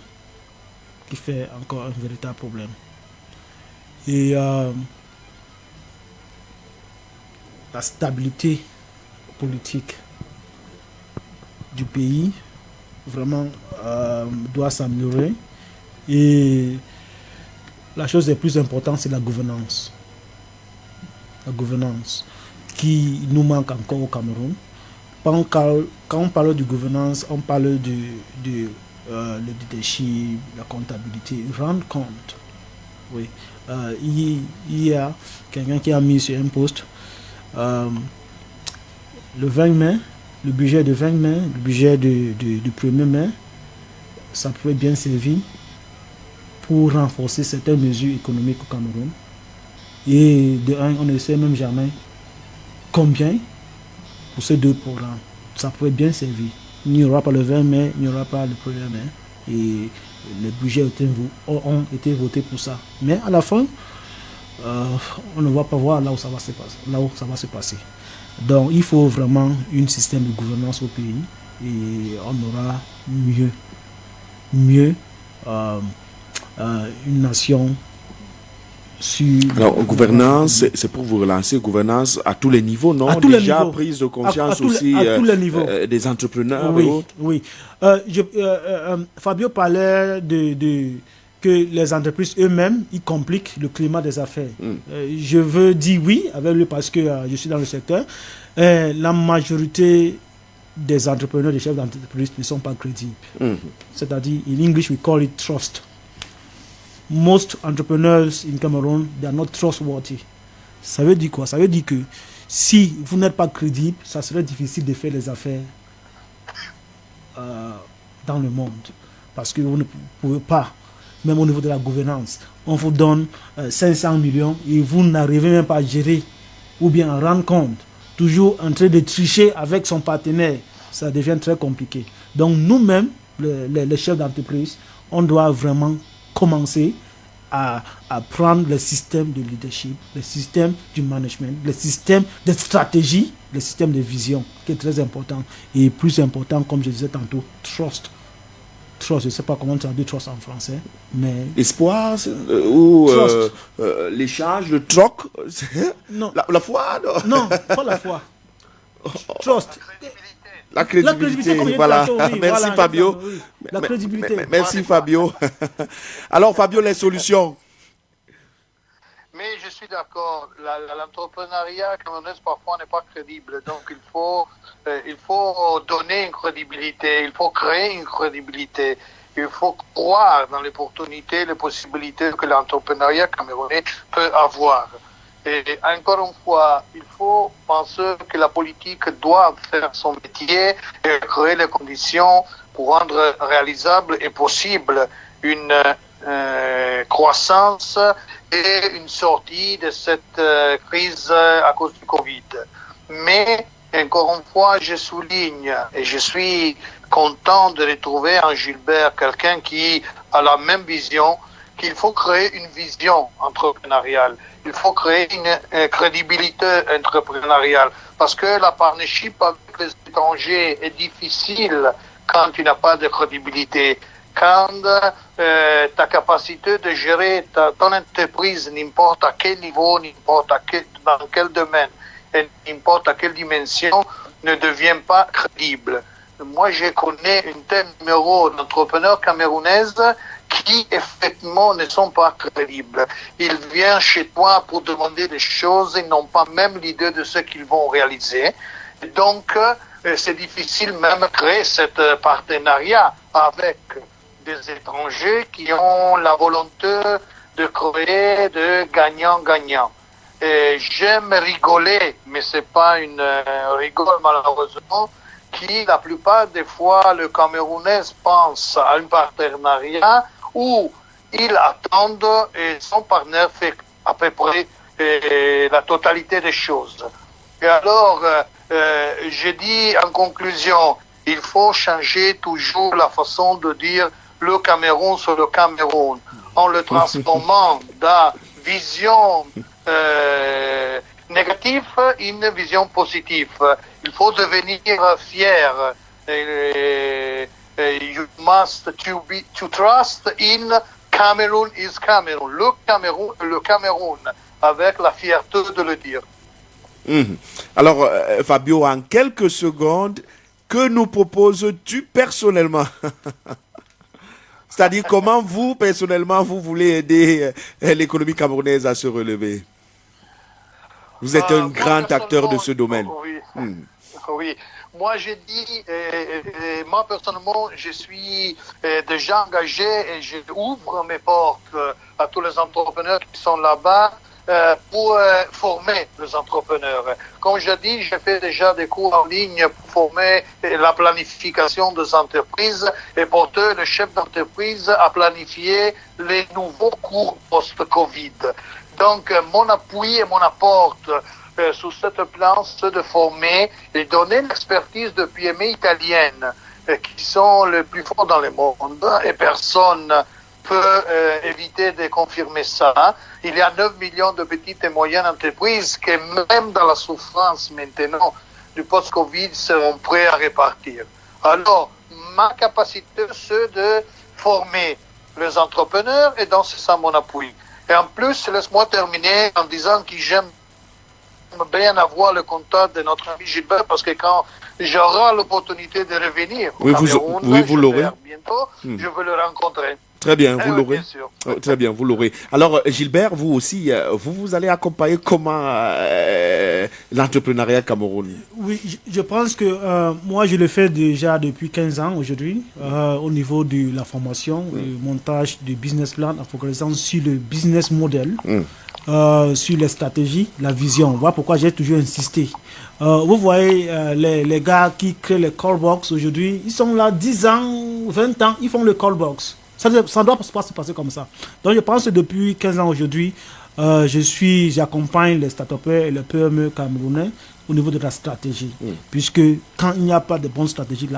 qui fait encore un véritable problème. Et la stabilité politique du pays vraiment doit s'améliorer. Et la chose la plus importante, c'est la gouvernance. La gouvernance qui nous manque encore au Cameroun. Quand on parle de gouvernance, on parle de le leadership, la comptabilité, rendre compte. Oui. Il y a quelqu'un qui a mis sur un poste le 20 mai, le budget de 20 mai, le budget du 1er mai, ça pourrait bien servir pour renforcer certaines mesures économiques au Cameroun. Et de un, on ne sait même jamais combien pour ces deux programmes. Ça pourrait bien servir. Il n'y aura pas le 20 mai, il n'y aura pas le 1er mai. Et les budgets ont été votés pour ça. Mais à la fin, on ne va pas voir là où ça va se passer. Donc il faut vraiment un système de gouvernance au pays et on aura mieux une nation sur... Alors, gouvernance, c'est pour vous relancer, gouvernance à tous les niveaux, non? Déjà prise de conscience aussi des entrepreneurs. Oui, oui. Fabio parlait que les entreprises eux-mêmes, ils compliquent le climat des affaires. Je veux dire oui avec lui parce que je suis dans le secteur. La majorité des entrepreneurs, des chefs d'entreprise ne sont pas crédibles. C'est-à-dire, in English, we call it trust. Most entrepreneurs in Cameroon, they are not trustworthy. Ça veut dire quoi? Ça veut dire que si vous n'êtes pas crédible, ça serait difficile de faire les affaires dans le monde. Parce que vous ne pouvez pas, même au niveau de la gouvernance, on vous donne 500 millions et vous n'arrivez même pas à gérer ou bien à rendre compte. Toujours en train de tricher avec son partenaire, ça devient très compliqué. Donc nous-mêmes, les chefs d'entreprise, on doit vraiment commencer à prendre le système de leadership, le système du management, le système de stratégie, le système de vision, qui est très important. Et plus important, comme je disais tantôt, trust. trust, je ne sais pas comment tu as dit trust en français, mais... Espoir ou l'échange, le troc. Non. La foi, non, pas la foi. Trust. La crédibilité, voilà. Oui, merci voilà, Fabio. Oui. La crédibilité. Merci Fabio. Alors Fabio, les solutions. Mais je suis d'accord, l'entrepreneuriat camerounais parfois n'est pas crédible, donc il faut donner une crédibilité, il faut créer une crédibilité, il faut croire dans l'opportunité, les possibilités que l'entrepreneuriat camerounais peut avoir. Et encore une fois, il faut penser que la politique doit faire son métier et créer les conditions pour rendre réalisable et possible une croissance et une sortie de cette crise à cause du Covid. Mais, encore une fois, je souligne et je suis content de retrouver en Gilbert quelqu'un qui a la même vision, qu'il faut créer une vision entrepreneuriale. Il faut créer une crédibilité entrepreneuriale parce que la partnership avec les étrangers est difficile quand tu n'as pas de crédibilité. Quand ta capacité de gérer ton entreprise, n'importe à quel niveau, dans quel domaine, et n'importe à quelle dimension, ne devient pas crédible. Moi, je connais un tel numéro d'entrepreneurs camerounaises qui, effectivement, ne sont pas crédibles. Ils viennent chez toi pour demander des choses, ils n'ont pas même l'idée de ce qu'ils vont réaliser. Et donc, c'est difficile même de créer cet partenariat avec des étrangers qui ont la volonté de créer de gagnant-gagnant. J'aime rigoler, mais c'est pas une rigole malheureusement, qui la plupart des fois le Camerounais pense à un partenariat où ils attendent et son partenaire fait à peu près la totalité des choses. Et alors, je dis en conclusion, il faut changer toujours la façon de dire le Cameroun sur le Cameroun, en le transformant dans vision négative une vision positive. Il faut devenir fier. You must to trust in Cameroon is Cameroon. Le Cameroun, avec la fierté de le dire. Alors, Fabio, en quelques secondes, que nous proposes-tu personnellement? C'est-à-dire, comment vous, personnellement, vous voulez aider l'économie camerounaise à se relever? Vous êtes un grand acteur de ce domaine. Oui. Oui. Moi, j'ai dit, moi, personnellement, je suis déjà engagé et j'ouvre mes portes à tous les entrepreneurs qui sont là-bas pour former les entrepreneurs. Comme je dis, j'ai fait déjà des cours en ligne pour former la planification des entreprises et porter le chef d'entreprise à planifier les nouveaux cours post-Covid. Donc, mon appui et mon apport sur cette plan, c'est de former et donner l'expertise de PME italiennes qui sont les plus forts dans le monde et personne peut éviter de confirmer ça. Il y a 9 millions de petites et moyennes entreprises qui, même dans la souffrance maintenant du post-Covid, seront prêts à repartir. Alors, ma capacité, c'est de former les entrepreneurs et donc c'est ça mon appui. Et en plus, laisse-moi terminer en disant que j'aime bien avoir le contact de notre ami Gilbert parce que quand j'aurai l'opportunité de revenir au Cameroun, vous l'aurez bientôt, je veux le rencontrer. Très bien, vous l'aurez. Très bien, vous l'aurez. Alors, Gilbert, vous aussi, vous allez accompagner comment l'entrepreneuriat camerounais? Oui, je pense que moi, je le fais déjà depuis 15 ans aujourd'hui, au niveau de la formation, le montage du business plan, en focalisant sur le business model, sur les stratégies, la vision. Voilà pourquoi j'ai toujours insisté. Vous voyez, les gars qui créent les call box aujourd'hui, ils sont là 10 ans, 20 ans, ils font le call box. Ça ne doit pas se passer comme ça. Donc je pense que depuis 15 ans aujourd'hui, j'accompagne les start-upers et les PME camerounais au niveau de la stratégie. Puisque quand il n'y a pas de bonne stratégie,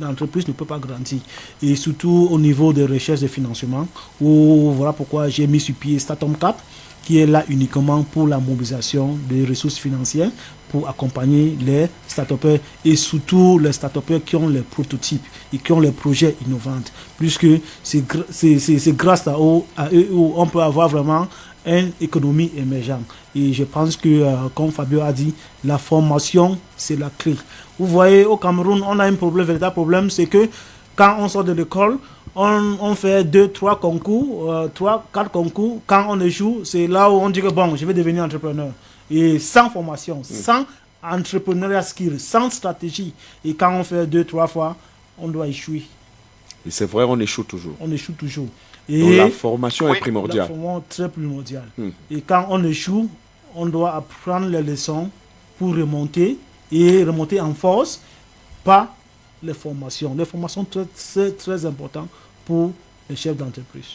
l'entreprise ne peut pas grandir. Et surtout au niveau des recherches de financement, où voilà pourquoi j'ai mis sur pied Statom Cap, qui est là uniquement pour la mobilisation des ressources financières pour accompagner les start-upers et surtout les start-upers qui ont les prototypes et qui ont les projets innovants. Puisque c'est grâce à eux où on peut avoir vraiment une économie émergente. Et je pense que, comme Fabio a dit, la formation, c'est la clé. Vous voyez, au Cameroun, on a un problème, véritable problème, c'est que quand on sort de l'école, on fait 2, 3 concours, 3, 4 concours. Quand on échoue, c'est là où on dit que bon, je vais devenir entrepreneur. Et sans formation, sans entrepreneurial skill, sans stratégie. Et quand on fait 2, 3 fois, on doit échouer. Et c'est vrai, on échoue toujours. On échoue toujours. Et donc la formation est primordiale. La formation est très primordiale. Et quand on échoue, on doit apprendre les leçons pour remonter et remonter en force par les formations. Les formations, c'est très important pour les chefs d'entreprise.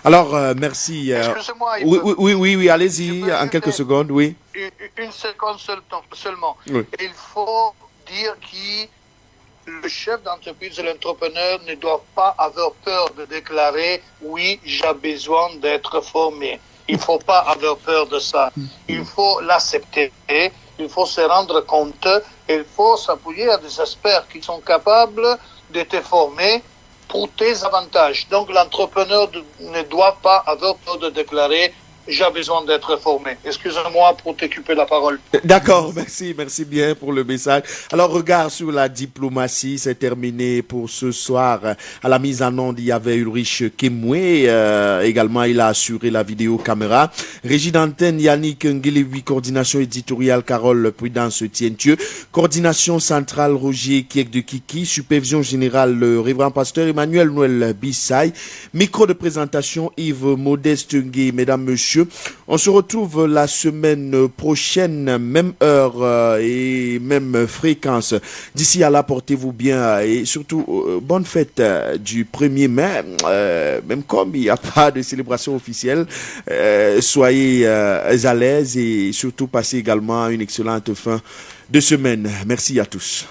Alors, merci. Excusez-moi. Oui, allez-y, en quelques secondes, oui. Une seconde seulement. Oui. Il faut dire que le chef d'entreprise, l'entrepreneur, ne doit pas avoir peur de déclarer « oui, j'ai besoin d'être formé ». Il ne faut pas avoir peur de ça. Il faut l'accepter. Il faut se rendre compte. Il faut s'appuyer à des experts qui sont capables de te former pour tes avantages. Donc l'entrepreneur ne doit pas avoir peur de déclarer « j'ai besoin d'être formé ». Excusez-moi pour t'occuper la parole. D'accord, merci bien pour le message. Alors, regard sur la diplomatie, c'est terminé pour ce soir. À la mise en onde, il y avait Ulrich Kemwe, également il a assuré la vidéo-caméra. Régie d'antenne, Yannick Ngelewi, coordination éditoriale, Carole Prudence Tientieux, coordination centrale, Roger Kiek de Kiki, supervision générale, le révérend pasteur Emmanuel Noël Bissaï, micro de présentation, Yves Modeste Ngué. Mesdames, messieurs, on se retrouve la semaine prochaine, même heure et même fréquence. D'ici à là, portez-vous bien et surtout, bonne fête du 1er mai. Même comme il n'y a pas de célébration officielle, soyez à l'aise et surtout passez également une excellente fin de semaine. Merci à tous.